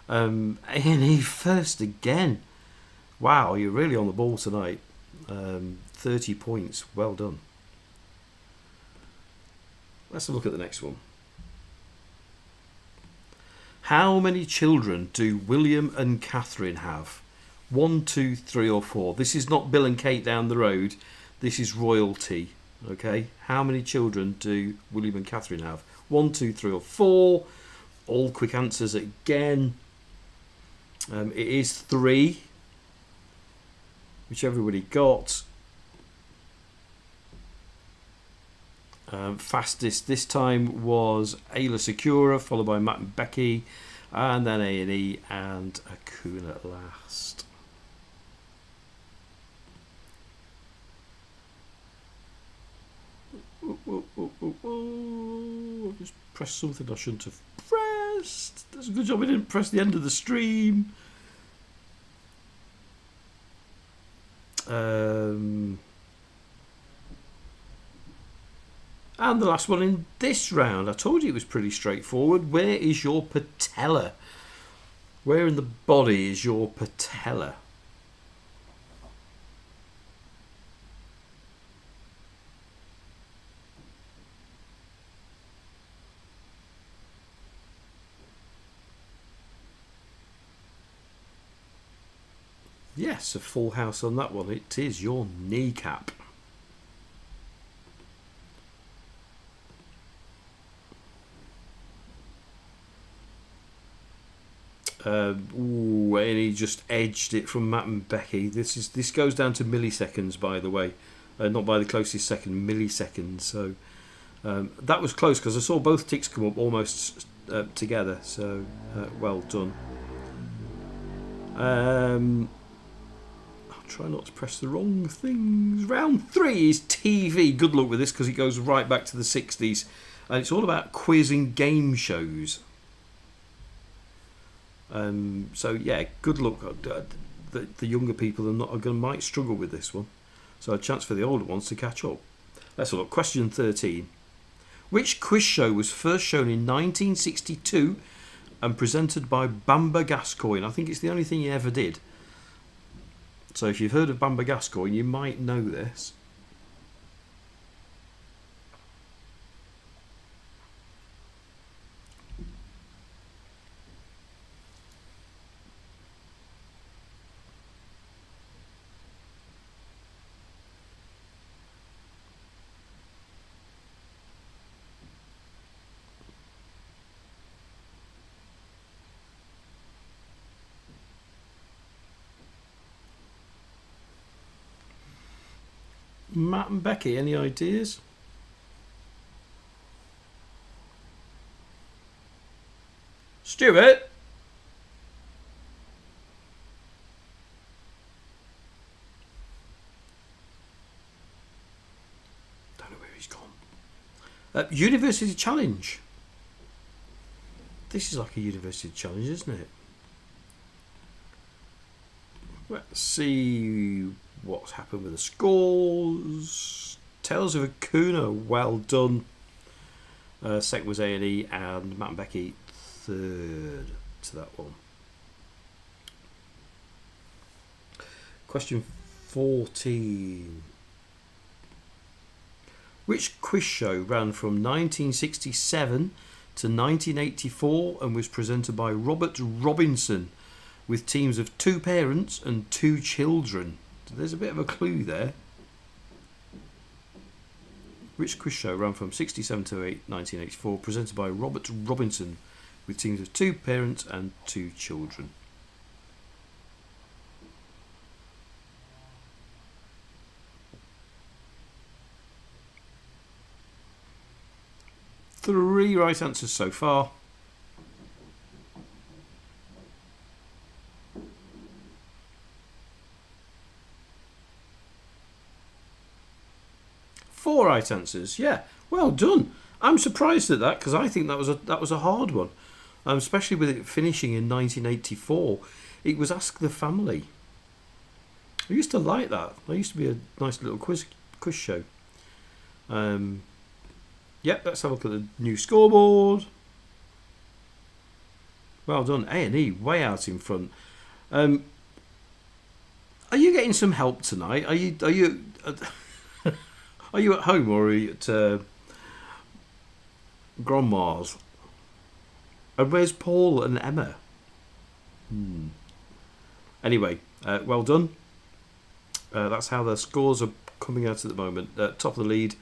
A&E first again. Wow, you're really on the ball tonight. 30 points, well done. Let's have a look at the next one. How many children do William and Catherine have? 1, 2, 3 or 4. This is not Bill and Kate down the road. This is royalty. Okay, how many children do William and Catherine have? 1, 2, 3 or 4. All quick answers again. It is 3, which everybody got. Fastest this time was Ayla Secura, followed by Matt and Becky, and then A&E and Akuna at last. I just pressed something I shouldn't have pressed. That's a good job I didn't press the end of the stream. And the last one in this round. I told you it was pretty straightforward. Where is your patella? Where in the body is your patella? Yes, a full house on that one. It is your kneecap. And he just edged it from Matt and Becky. This goes down to milliseconds, by the way, not by the closest second, milliseconds. So That was close because I saw both ticks come up almost together. So well done. I'll try not to press the wrong things. Round 3 is TV. Good luck with this because it goes right back to the 60s. And it's all about quiz and game shows. So yeah, good luck. The younger people might struggle with this one. So a chance for the older ones to catch up. Let's have a look. Question 13. Which quiz show was first shown in 1962 and presented by Bamba Gascoigne? I think it's the only thing he ever did. So if you've heard of Bamba Gascoigne, you might know this. Matt and Becky, any ideas? Stuart? Don't know where he's gone. University Challenge. This is like a university challenge, isn't it? Let's see what's happened with the scores. Tales of a Kuna, well done. Second was A&E and Matt and Becky third to that one. Question 14. Which quiz show ran from 1967 to 1984 and was presented by Robert Robinson with teams of 2 parents and 2 children? So there's a bit of a clue there. Which quiz show ran from 67 to 1984 presented by Robert Robinson with teams of 2 parents and 2 children? Three right answers so far. Four right answers. Yeah, well done. I'm surprised at that because I think that was a hard one, especially with it finishing in 1984. It was Ask the Family. I used to like that. That used to be a nice little quiz show. Yep, let's have a look at the new scoreboard. Well done, A&E, way out in front. Are you getting some help tonight? Are you are you at home or are you at Grandma's? And where's Paul and Emma? Anyway, well done. That's how the scores are coming out at the moment. Top of the lead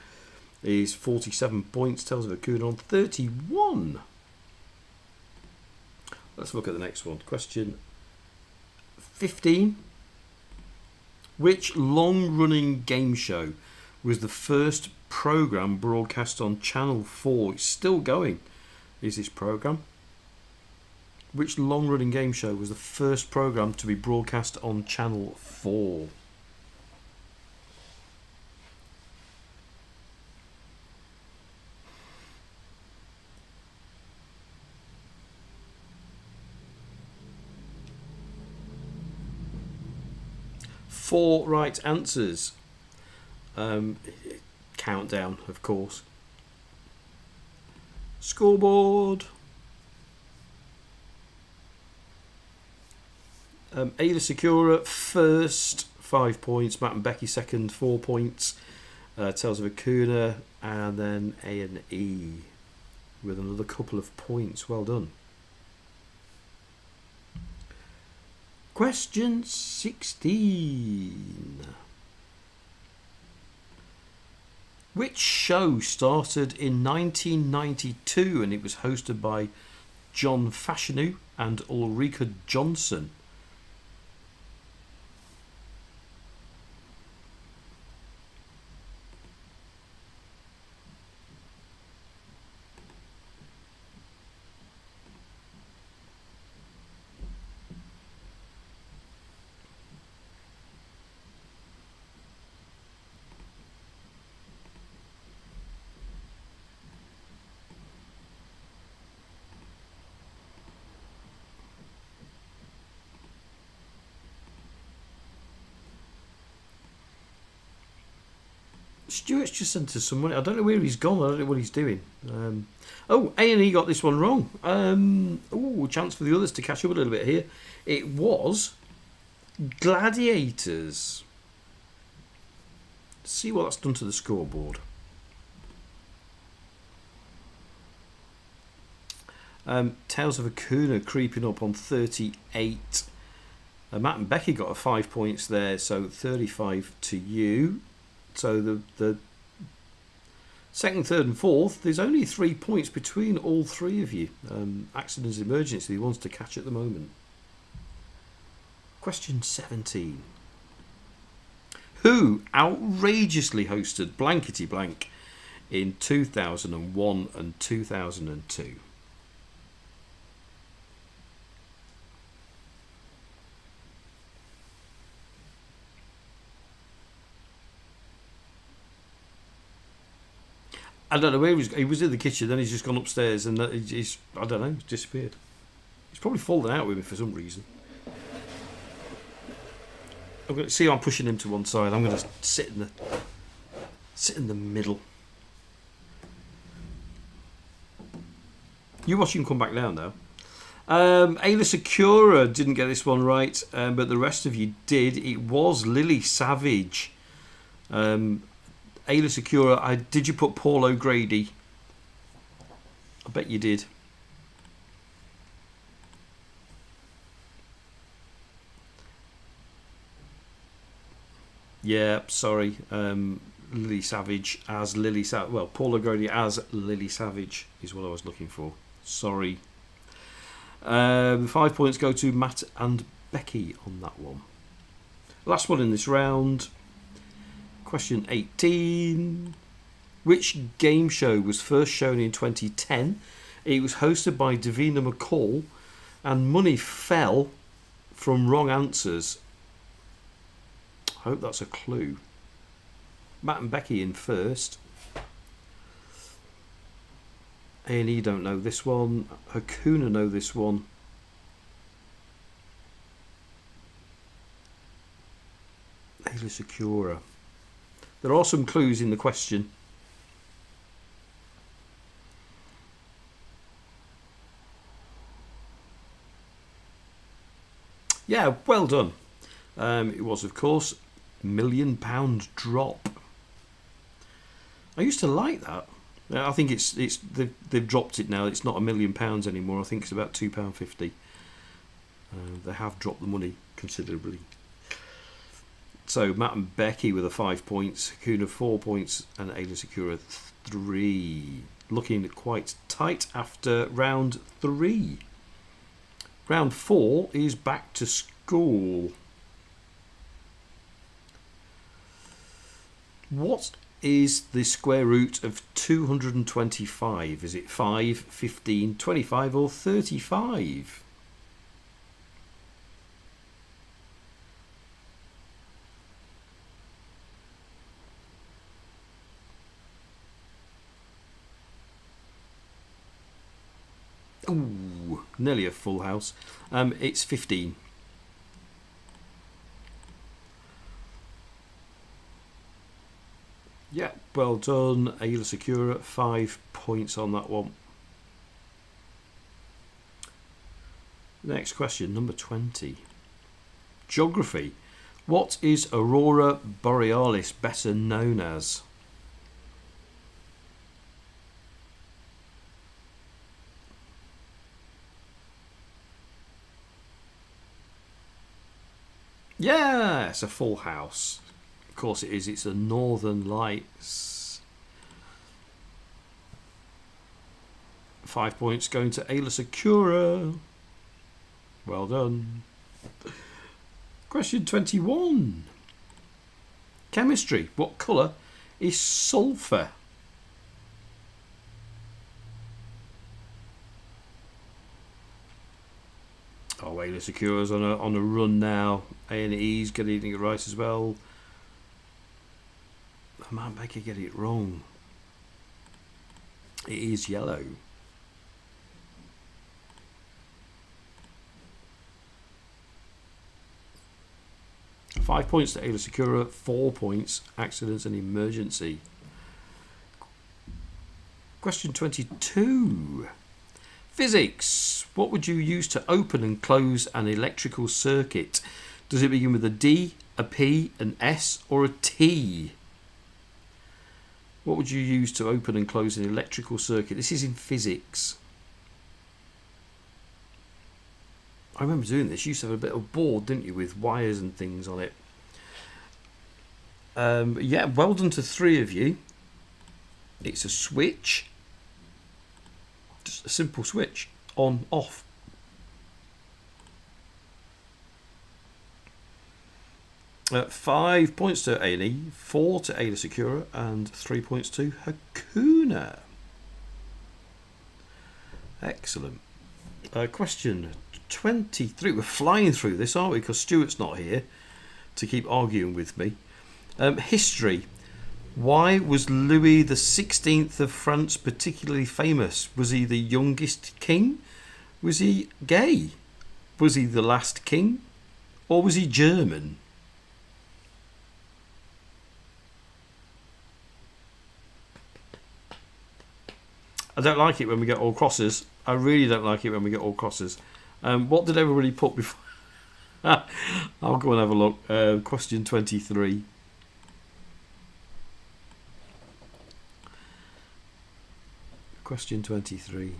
is 47 points. Tales of a Coon on 31. Let's look at the next one. Question 15. Which long-running game show was the first programme broadcast on Channel 4? It's still going, is this programme. Which long-running game show was the first programme to be broadcast on Channel 4? Four right answers. Countdown, of course. Scoreboard. Ada Secura first, 5 points. Matt and Becky second, 4 points. Tales of a Kuna, and then A&E with another couple of points. Well done. Question 16. Which show started in 1992 and it was hosted by John Fashanu and Ulrika Johnson? Stuart's just sent us some money. I don't know where he's gone. I don't know what he's doing. A&E got this one wrong. Chance for the others to catch up a little bit here. It was Gladiators. See what that's done to the scoreboard. Tales of Akuna creeping up on 38. Matt and Becky got a 5 points there, so 35 to you. So the second, third, and fourth, there's only 3 points between all three of you. Accidents, emergency, the ones to catch at the moment. Question 17. Who outrageously hosted Blankety Blank in 2001 and 2002? I don't know where he was in the kitchen, then he's just gone upstairs and he's, I don't know, disappeared. He's probably fallen out with me for some reason. I'm going to see. I'm pushing him to one side. I'm going to sit in the middle. You watch him come back down now. Ayla Secura didn't get this one right, but the rest of you did. It was Lily Savage. Ayla Secura, did you put Paul O'Grady? I bet you did. Yeah, sorry. Lily Savage as Lily Savage. Well, Paul O'Grady as Lily Savage is what I was looking for. Sorry. 5 points go to Matt and Becky on that one. Last one in this round. Question 18. Which game show was first shown in 2010? It was hosted by Davina McCall, and money fell from wrong answers. I hope that's a clue. Matt and Becky in first. A&E don't know this one. Hakuna know this one. Ayla Secura. There are some clues in the question. Yeah, well done. It was, of course, £1 Million Drop. I used to like that. I think they've dropped it now. It's not £1 million anymore. I think it's about £2.50. They have dropped the money considerably. So Matt and Becky with 5 points, Hakuna 4 points, and Ayla Secura 3. Looking quite tight after round 3. Round 4 is back to school. What is the square root of 225? Is it 5, 15, 25 or 35? Ooh, nearly a full house. It's 15. Yeah, well done. Ayla Secura, 5 points on that one. Next question, number 20. Geography. What is Aurora Borealis better known as? Yeah, it's a full house. Of course it is. It's the Northern Lights. 5 points going to Ayla Secura. Well done. Question 21. Chemistry. What colour is sulphur? Oh, Ayla Secura's on a run now. A&E's getting it right as well. I might make her get it wrong. It is yellow. 5 points to Ayla Secura, 4 points, accidents and emergency. Question 22. Physics. What would you use to open and close an electrical circuit? Does it begin with a D, a P, an S, or a T? What would you use to open and close an electrical circuit? This is in physics. I remember doing this. You used to have a bit of board, didn't you, with wires and things on it. Yeah, well done to 3 of you. It's a switch. Just a simple switch. On, off. Five points to A&E, 4 to Ayla Secura, and 3 points to Hakuna. Excellent. Question 23. We're flying through this, aren't we? Because Stuart's not here to keep arguing with me. History. Why was Louis the 16th of France particularly famous? Was he the youngest king? Was he gay? Was he the last king? Or was he German? I don't like it when we get all crosses. I really don't like it when we get all crosses. What did everybody put before? I'll go and have a look. Question 23. Question 23.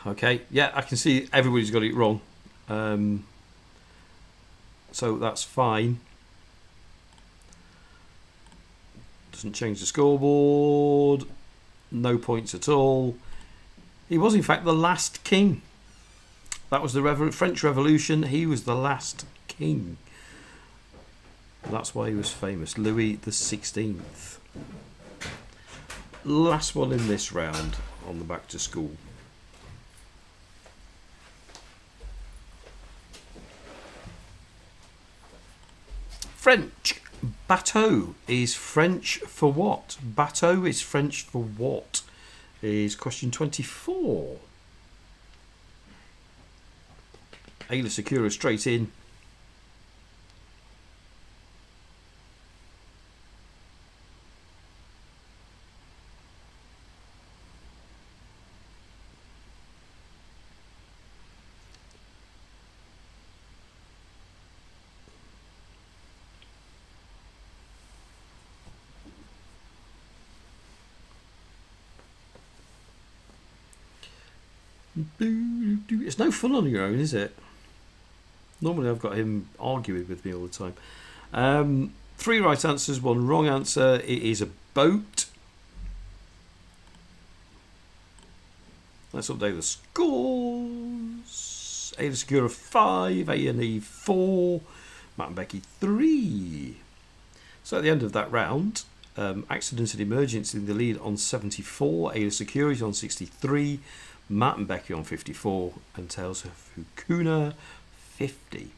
Okay. Yeah, I can see everybody's got it wrong. So that's fine. Doesn't change the scoreboard. No points at all. He was, in fact, the last king. That was the French Revolution. He was the last king. That's why he was famous. Louis the 16th. Last one in this round on the back to school. French. Bateau is French for what? Bateau is French for what? Is question 24. Ayla Secura straight in. It's no fun on your own, is it? Normally I've got him arguing with me all the time. 3 right answers, 1 wrong answer. It is a boat. Let's update the scores. Ayla Secura 5, A&E 4, Matt and Becky 3. So at the end of that round, Accident and Emergency in the lead on 74, Ayla Secura is on 63, Matt and Becky on 54, and Tales of Hakuna 50.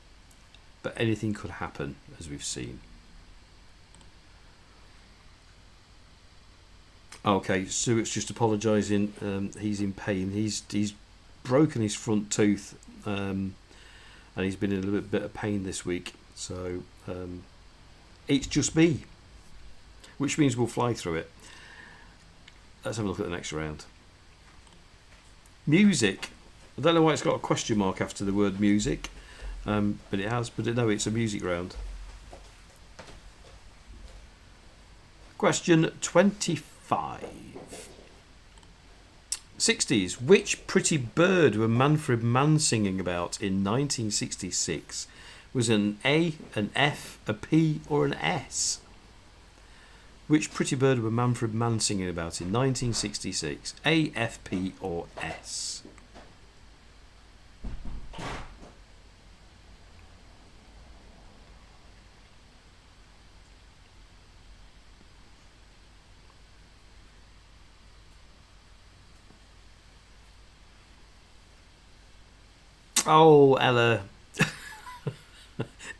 But anything could happen, as we've seen. Okay, Stuart's just apologising. He's in pain. He's broken his front tooth, and he's been in a little bit of pain this week. So it's just me, which means we'll fly through it. Let's have a look at the next round. Music. I don't know why it's got a question mark after the word music, but it has. But no, it's a music round. Question 25. 60s. Which pretty bird were Manfred Mann singing about in 1966? Was it an A, an F, a P, or an S? Which pretty bird were Manfred Mann singing about in 1966? A, F, P, or S? Oh, Ella.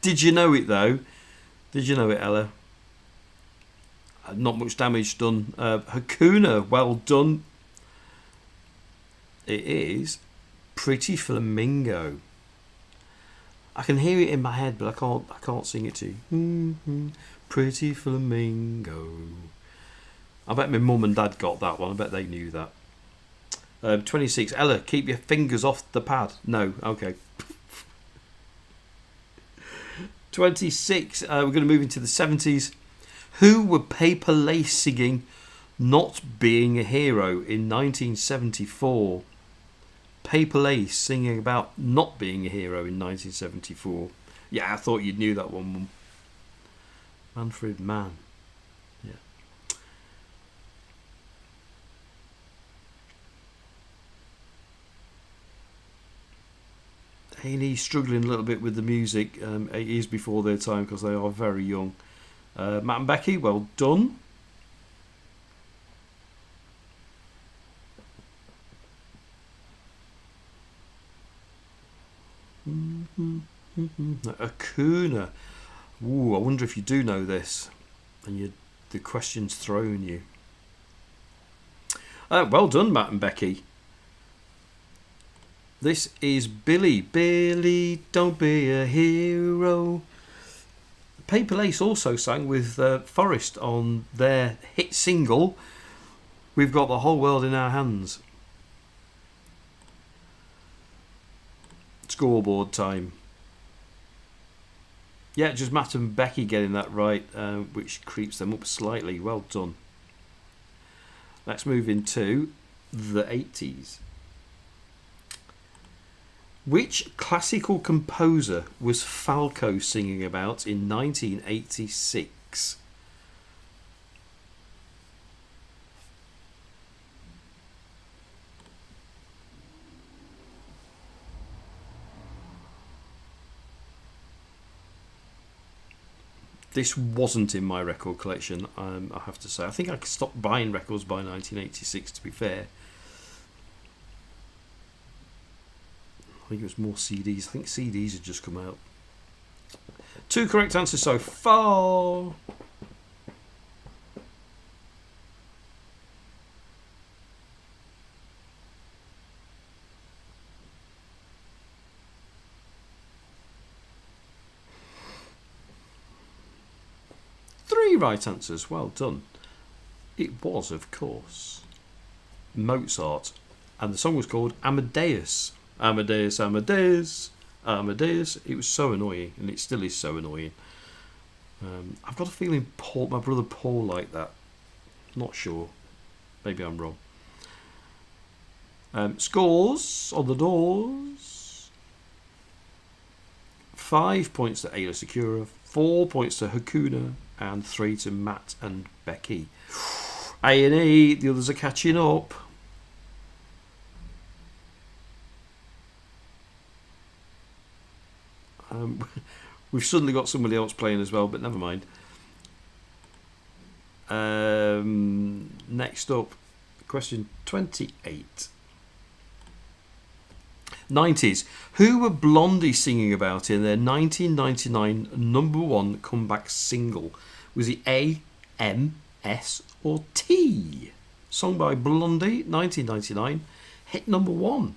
Did you know it, though? Did you know it, Ella? Not much damage done. Hakuna, well done. It is Pretty Flamingo. I can hear it in my head, but I can't sing it to you. Pretty Flamingo. I bet my mum and dad got that one. I bet they knew that. 26. Ella, keep your fingers off the pad. No, okay. 26. We're going to move into the 70s. Who were Paper Lace singing Not Being a Hero in 1974? Paper Lace singing about not being a hero in 1974. Yeah, I thought you'd knew that one, Mum. Manfred Mann. Yeah. A&E struggling a little bit with the music. 8 years before their time because they are very young. Matt and Becky, well done. Hakuna. Ooh, I wonder if you do know this, and the question's thrown you. Well done, Matt and Becky. This is Billy. Billy, don't be a hero. Paper Lace also sang with Forrest on their hit single, We've Got the Whole World in Our Hands. Scoreboard time. Yeah, just Matt and Becky getting that right, which creeps them up slightly. Well done. Let's move into the 80s. Which classical composer was Falco singing about in 1986? This wasn't in my record collection, I have to say. I think I stopped buying records by 1986, to be fair. I think it was more CDs. I think CDs had just come out. 2 correct answers so far. Three right answers. Well done. It was, of course, Mozart. And the song was called Amadeus. Amadeus, Amadeus, Amadeus. It was so annoying, and it still is so annoying. I've got a feeling my brother Paul liked that. Not sure. Maybe I'm wrong. Scores on the doors. 5 points to Ayla Secura, 4 points to Hakuna, and 3 to Matt and Becky. A&E, the others are catching up. We've suddenly got somebody else playing as well, but never mind. Next up, question 28. 90s. Who were Blondie singing about in their 1999 #1 comeback single? Was it A, M, S or T? Song by Blondie, 1999, hit #1.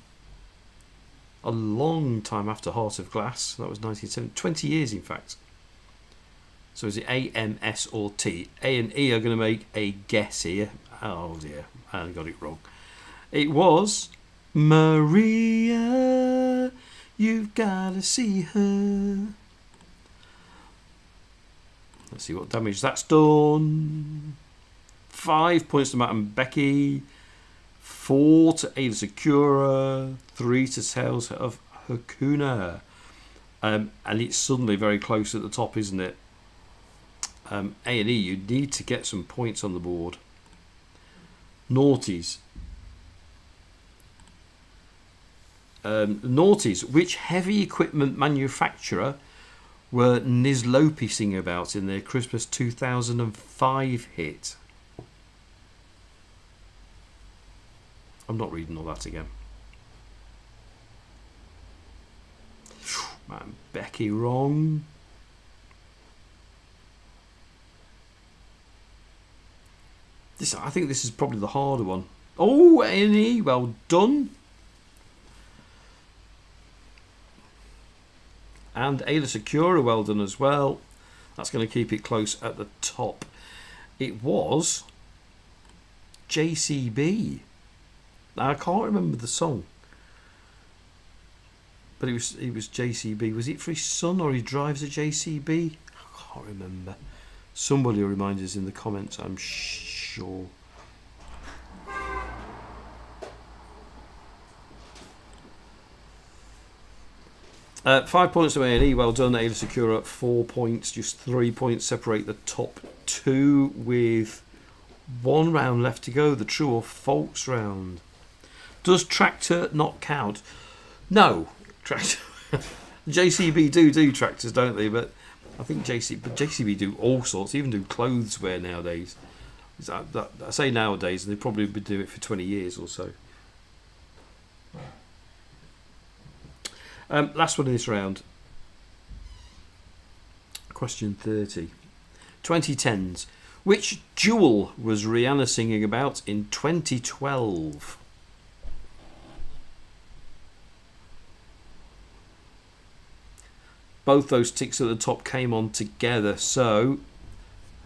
A long time after Heart of Glass. That was 1970. 20 years, in fact. So is it A, M, S or T? A and E are going to make a guess here. Oh dear, I got it wrong. It was Maria, you've got to see her. Let's see what damage that's done. 5 points to Matt and Becky. 4 to Ayla Secura, 3 to Tales of Hakuna. And it's suddenly very close at the top, isn't it? A&E, you need to get some points on the board. Naughties. Naughties. Which heavy equipment manufacturer were Nizlopi singing about in their Christmas 2005 hit? I'm not reading all that again. Man, Becky wrong. I think this is probably the harder one. Oh, A&E, well done. And Ayla Secura, well done as well. That's going to keep it close at the top. It was JCB. Now, I can't remember the song, but it was JCB. Was it for his son or he drives a JCB? I can't remember. Somebody will remind us in the comments, I'm sure. Five points to A&E, well done. Ayla Secura at 4 points, just 3 points separate the top two with one round left to go, the true or false round. Does tractor not count? No, tractor. JCB do tractors, don't they? But I think JCB do all sorts, even do clothes wear nowadays. I say nowadays, and they probably been doing it for 20 years or so. Last one in this round. Question 30. 2010s. Which jewel was Rihanna singing about in 2012? Both those ticks at the top came on together, so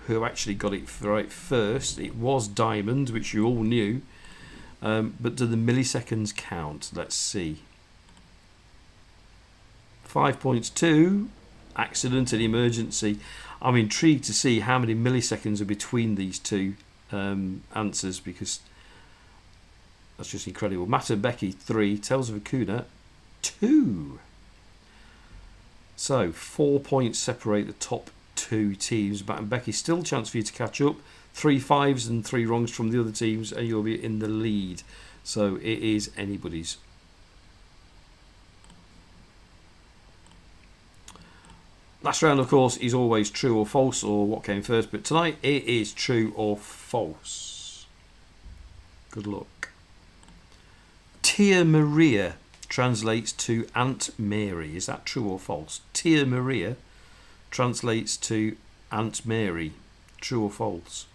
who actually got it right first? It was Diamond, which you all knew. But do the milliseconds count? Let's see. 5 points to Accident and Emergency. I'm intrigued to see how many milliseconds are between these two answers, because that's just incredible. Matt and Becky 3, Tales of Hakuna 2. So 4 points separate the top two teams. Matt and Becky, still a chance for you to catch up. 3 fives and 3 wrongs from the other teams, and you'll be in the lead. So it is anybody's. Last round, of course, is always true or false, or what came first. But tonight, it is true or false. Good luck. Tia Maria translates to Aunt Mary. Is that true or false? Tia Maria translates to Aunt Mary. True or false?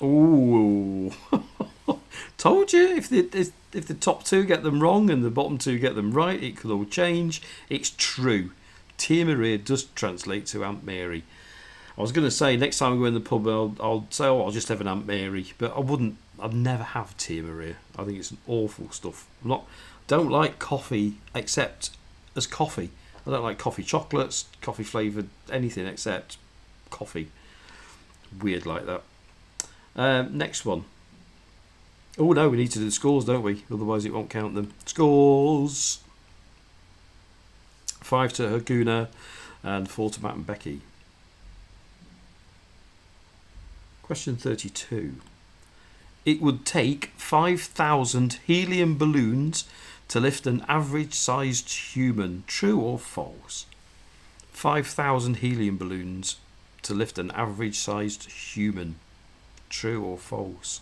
Ooh. Told you, if the top two get them wrong and the bottom two get them right, it could all change. It's true. Tia Maria does translate to Aunt Mary. I was going to say, next time I go in the pub, I'll say, oh, I'll just have an Aunt Mary. But I wouldn't. I'd never have Tia Maria. I think it's an awful stuff. Don't like coffee except as coffee. I don't like coffee chocolates, coffee flavoured, anything except coffee. Weird like that. Next one. Oh no, we need to do the scores, don't we? Otherwise it won't count them. Scores! 5 to Hakuna and 4 to Matt and Becky. Question 32. It would take 5,000 helium balloons to lift an average-sized human. True or false? 5,000 helium balloons to lift an average-sized human. True or false?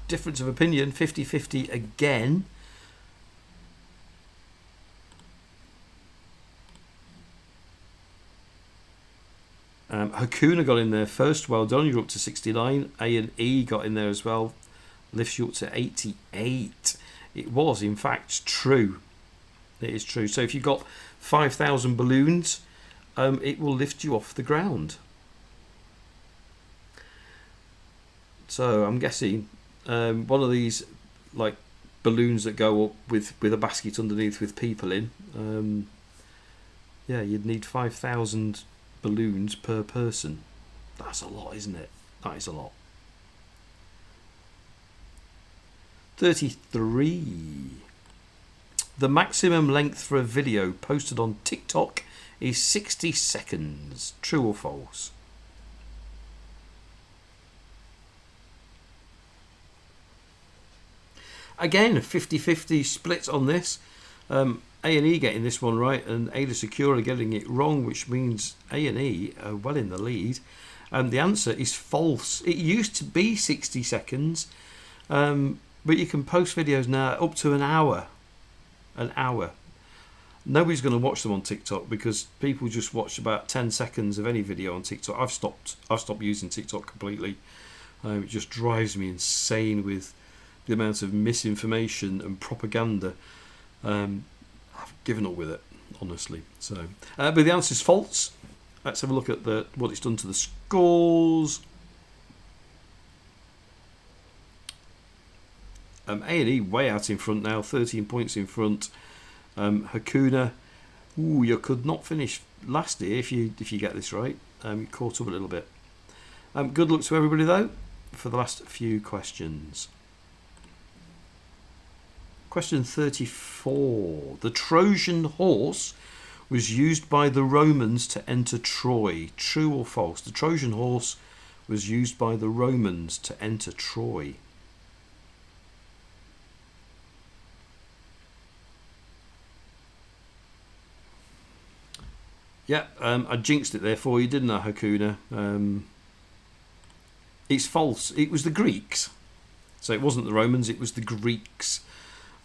Difference of opinion, 50-50 again. Hakuna got in there first. Well done. You're up to 69. A&E got in there as well. Lifts you up to 88. It was, in fact, true. It is true. So if you've got 5,000 balloons, it will lift you off the ground. So I'm guessing one of these like balloons that go up with a basket underneath with people in. Yeah, you'd need 5,000 balloons per person. That's a lot, isn't it? That is a lot. 33. The maximum length for a video posted on TikTok is 60 seconds. True or false? Again, 50-50 split on this. A&E getting this one right and Ayla Secura getting it wrong, which means A&E are well in the lead. The answer is false. It used to be 60 seconds, but you can post videos now up to an hour. An hour. Nobody's going to watch them on TikTok because people just watch about 10 seconds of any video on TikTok. I've stopped using TikTok completely. It just drives me insane with the amount of misinformation and propaganda. I've given up with it, honestly. So, but the answer is false. Let's have a look at what it's done to the scores. A&E way out in front now, 13 points in front. Hakuna, you could not finish last year if you get this right. You caught up a little bit. Good luck to everybody though for the last few questions. Question 34. The Trojan horse was used by the Romans to enter Troy. True or false? The Trojan horse was used by the Romans to enter Troy. Yeah, I jinxed it there for you, didn't I, Hakuna? It's false. It was the Greeks. So it wasn't the Romans, it was the Greeks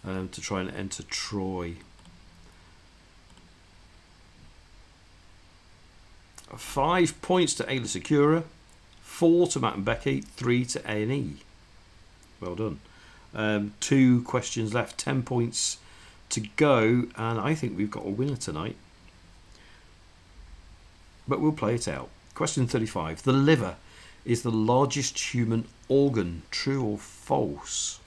to try and enter Troy. 5 points to Ayla Secura, 4 to Matt and Becky, 3 to A&E. Well done. 2 questions left, 10 points to go, and I think we've got a winner tonight. But we'll play it out. Question 35. The liver is the largest human organ. True or false?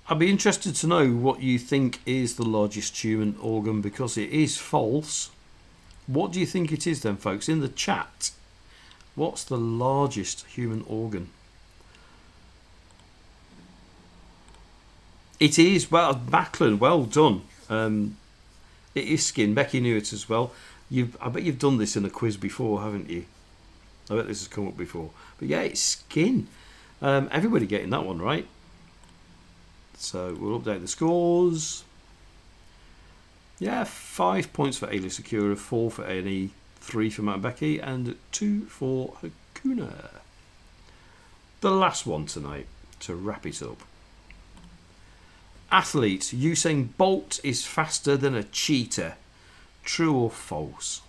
I'd be interested to know what you think is the largest human organ, because it is false. What do you think it is then, folks? In the chat, what's the largest human organ? It is, well, Backlund, well done. It is skin. Becky knew it as well. I bet you've done this in a quiz before, haven't you? I bet this has come up before. But yeah, it's skin. Everybody getting that one right. So we'll update the scores. Yeah, 5 points for Ayla Secura, 4 for A&E, 3 for Matt and Becky, and 2 for Hakuna. The last one tonight to wrap it up. Athlete, Usain Bolt is faster than a cheetah. True or false?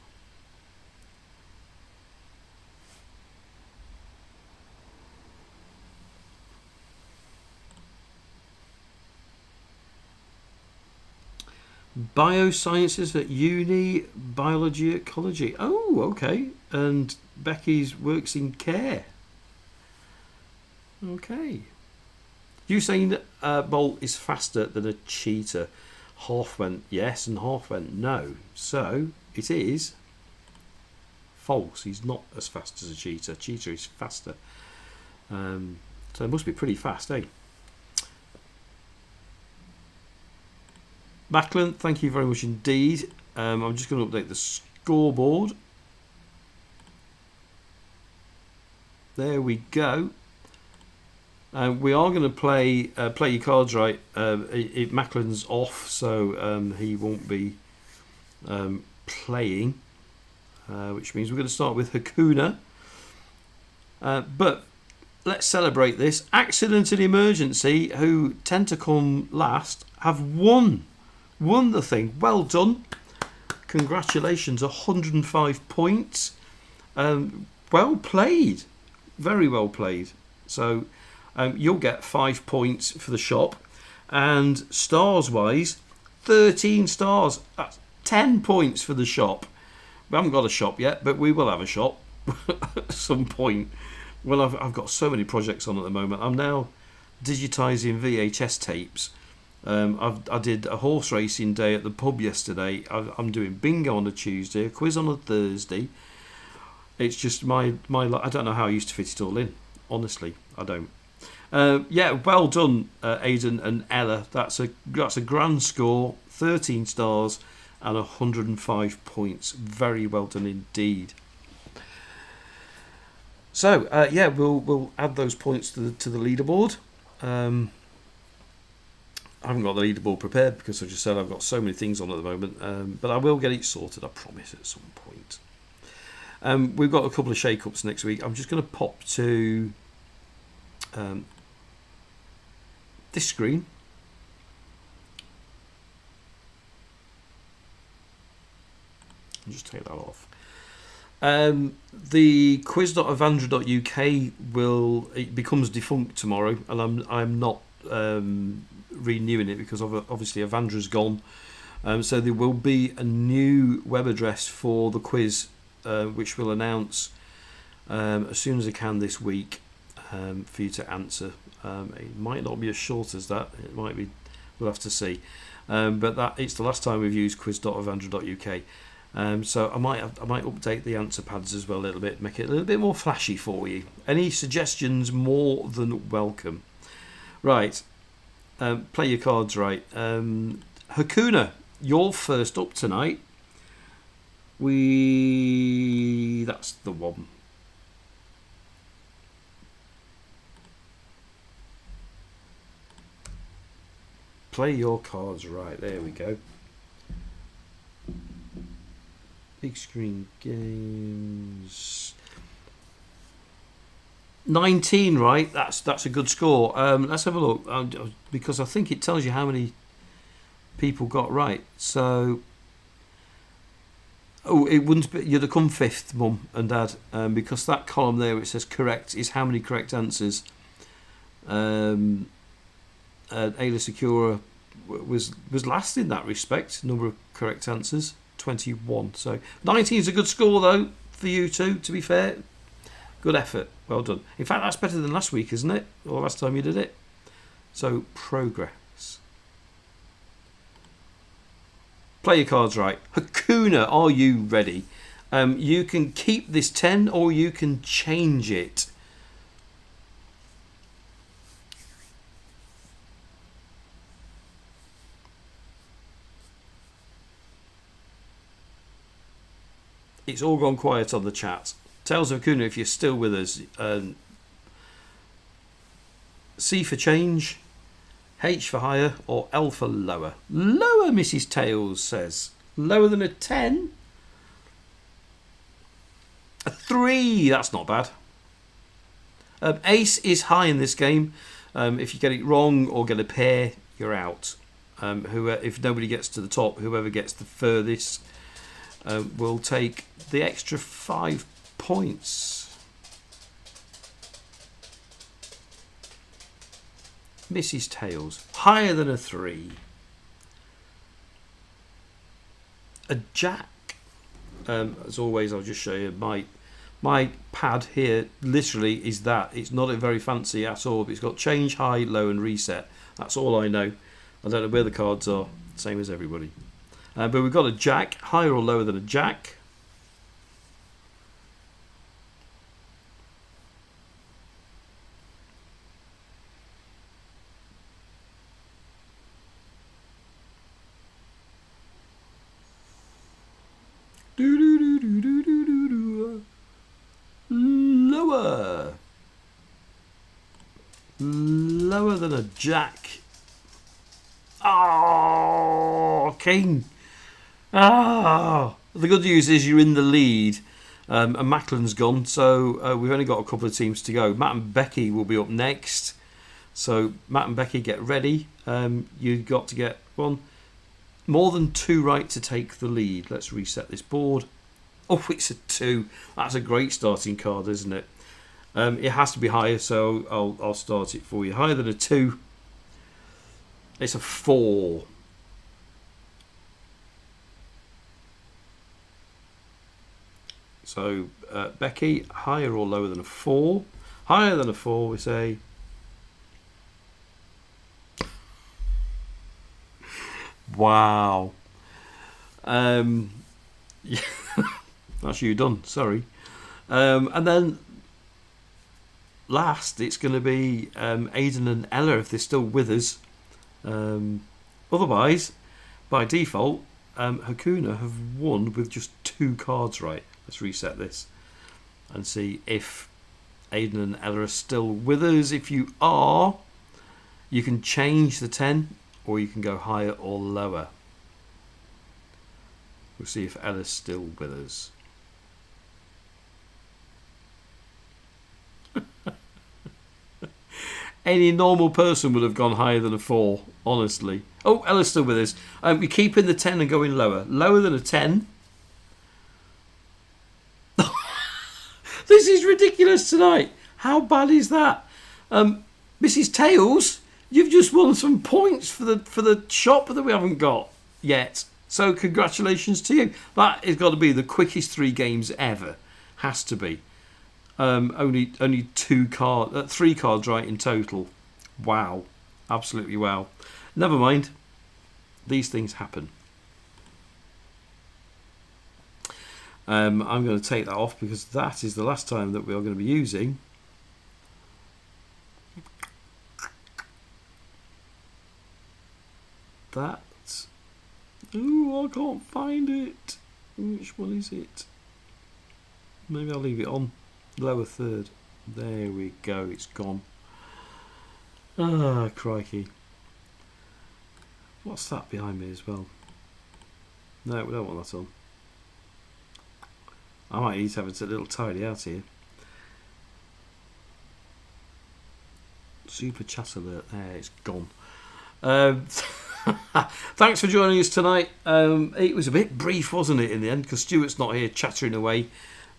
Biosciences at uni, biology at college. Oh, okay. And Becky's works in care. Okay. Usain Bolt is faster than a cheetah. Half went yes and half went no. So it is false. He's not as fast as a cheetah. Cheetah is faster. So it must be pretty fast, eh? Backlund, thank you very much indeed. I'm just going to update the scoreboard. There we go. We are going to play your cards right. Macklin off, so he won't be playing, which means we're going to start with Hakuna. But let's celebrate this. Accident and Emergency, who tend to come last, have won the thing. Well done. Congratulations, 105 points. Well played. Very well played. So you'll get 5 points for the shop, and stars wise 13 stars. That's 10 points for the shop. We haven't got a shop yet, but we will have a shop at some point. Well, I've got so many projects on at the moment. I'm now digitising VHS tapes. I did a horse racing day at the pub yesterday. I'm doing bingo on a Tuesday, a quiz on a Thursday. It's just my I don't know how I used to fit it all in. Honestly, I don't. Yeah, well done, Aidan and Ella. That's a grand score, 13 stars and 105 points. Very well done indeed. So yeah, we'll add those points to the leaderboard. I haven't got the leaderboard prepared because I just said I've got so many things on at the moment. But I will get it sorted, I promise, at some point. We've got a couple of shake-ups next week. I'm just going to pop to this screen. I'll just take that off. The quiz.avandra.uk it becomes defunct tomorrow, and I'm not renewing it because obviously Avandra's gone. So there will be a new web address for the quiz, which we'll announce as soon as I can this week for you to answer. It might not be as short as that. It might be. We'll have to see. But it's the last time we've used quiz.avandra.uk. So I might update the answer pads as well a little bit, make it a little bit more flashy for you. Any suggestions, more than welcome. Right, play your cards right. Hakuna, you're first up tonight. That's the one. Play your cards right. There we go. Big screen games. 19, right? That's a good score. Let's have a look because I think it tells you how many people got right. So, it wouldn't be. You'd have come fifth, Mum and Dad, because that column there which says correct is how many correct answers. Ayla Secura was last in that respect. Number of correct answers. 21. So 19 is a good score though for you two, to be fair. Good effort. Well done. In fact, that's better than last week, isn't it? Or last time you did it. So progress. Play your cards right. Hakuna, are you ready? You can keep this 10 or you can change it. It's all gone quiet on the chat. Tales of Hakuna, if you're still with us. C for change, H for higher, or L for lower. Lower, Mrs. Tails says. Lower than a 10? A 3, that's not bad. Ace is high in this game. If you get it wrong or get a pair, you're out. If nobody gets to the top, whoever gets the furthest will take the extra 5 points. Mrs. Tails, higher than a 3. A jack. As always, I'll just show you my pad here. Literally is that. It's not very fancy at all. But it's got change, high, low, and reset. That's all I know. I don't know where the cards are. Same as everybody. But we've got a jack, higher or lower than a jack. Lower. Lower than a jack. Oh, king. The good news is you're in the lead, and Macklin's gone, so we've only got a couple of teams to go. Matt and Becky will be up next, so Matt and Becky, get ready. You've got to get more than 2 right to take the lead. Let's reset this board. Oh, it's a 2. That's a great starting card, isn't it? It has to be higher, so I'll start it for you. Higher than a 2. It's a 4. So, Becky, higher or lower than a 4? Higher than a 4, we say. Wow. Yeah, that's you done. Sorry. And then last, it's going to be Aidan and Ella if they're still with us. Otherwise, by default, Hakuna have won with just 2 cards right. Let's reset this and see if Aidan and Ella are still with us. If you are, you can change the 10 or you can go higher or lower. We'll see if Ella's still with us. Any normal person would have gone higher than a 4, honestly. Oh, Ella's still with us. We keep in the 10 and going lower. Lower than a 10. This is ridiculous tonight. How bad is that? Mrs. Tails, you've just won some points for the shop that we haven't got yet. So congratulations to you. That has got to be the quickest 3 games ever. Has to be. Only 3 cards right in total. Wow. Absolutely wow. Never mind. These things happen. I'm going to take that off because that is the last time that we are going to be using that. Ooh, I can't find it. Which one is it? Maybe I'll leave it on. Lower third. There we go. It's gone. Ah, crikey. What's that behind me as well? No, we don't want that on. I might need to have it a little tidy out here. Super chat alert. There, it's gone. Thanks for joining us tonight. It was a bit brief, wasn't it, in the end? Because Stuart's not here chattering away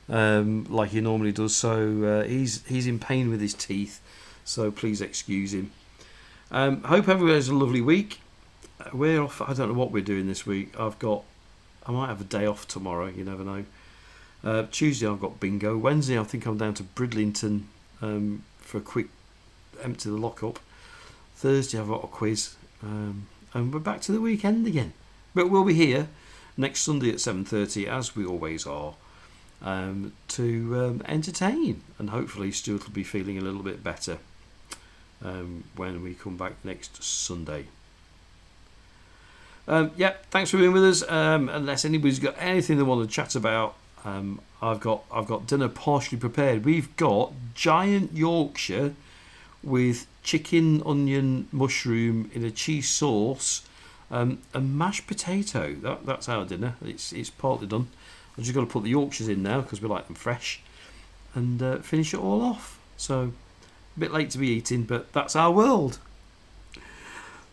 like he normally does. So he's in pain with his teeth. So please excuse him. Hope everyone has a lovely week. We're off. I don't know what we're doing this week. I might have a day off tomorrow. You never know. Tuesday I've got bingo. Wednesday I think I'm down to Bridlington for a quick empty the lockup. Thursday I've got a quiz. And we're back to the weekend again. But we'll be here next Sunday at 7:30, as we always are, to entertain. And hopefully Stuart will be feeling a little bit better when we come back next Sunday. Thanks for being with us. Unless anybody's got anything they want to chat about, I've got dinner partially prepared. We've got giant Yorkshire with chicken, onion, mushroom in a cheese sauce, and mashed potato. That's our dinner. It's partly done. I've just got to put the Yorkshires in now because we like them fresh, and finish it all off. So a bit late to be eating, but that's our world.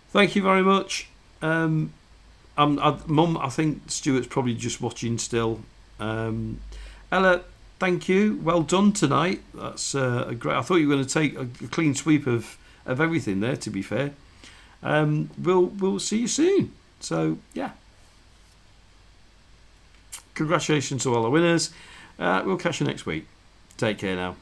Thank you very much. Mum, I think Stuart's probably just watching still. Ella, thank you. Well done tonight. That's great. I thought you were going to take a clean sweep of everything there, to be fair. We'll see you soon. So, yeah. Congratulations to all the winners. We'll catch you next week. Take care now.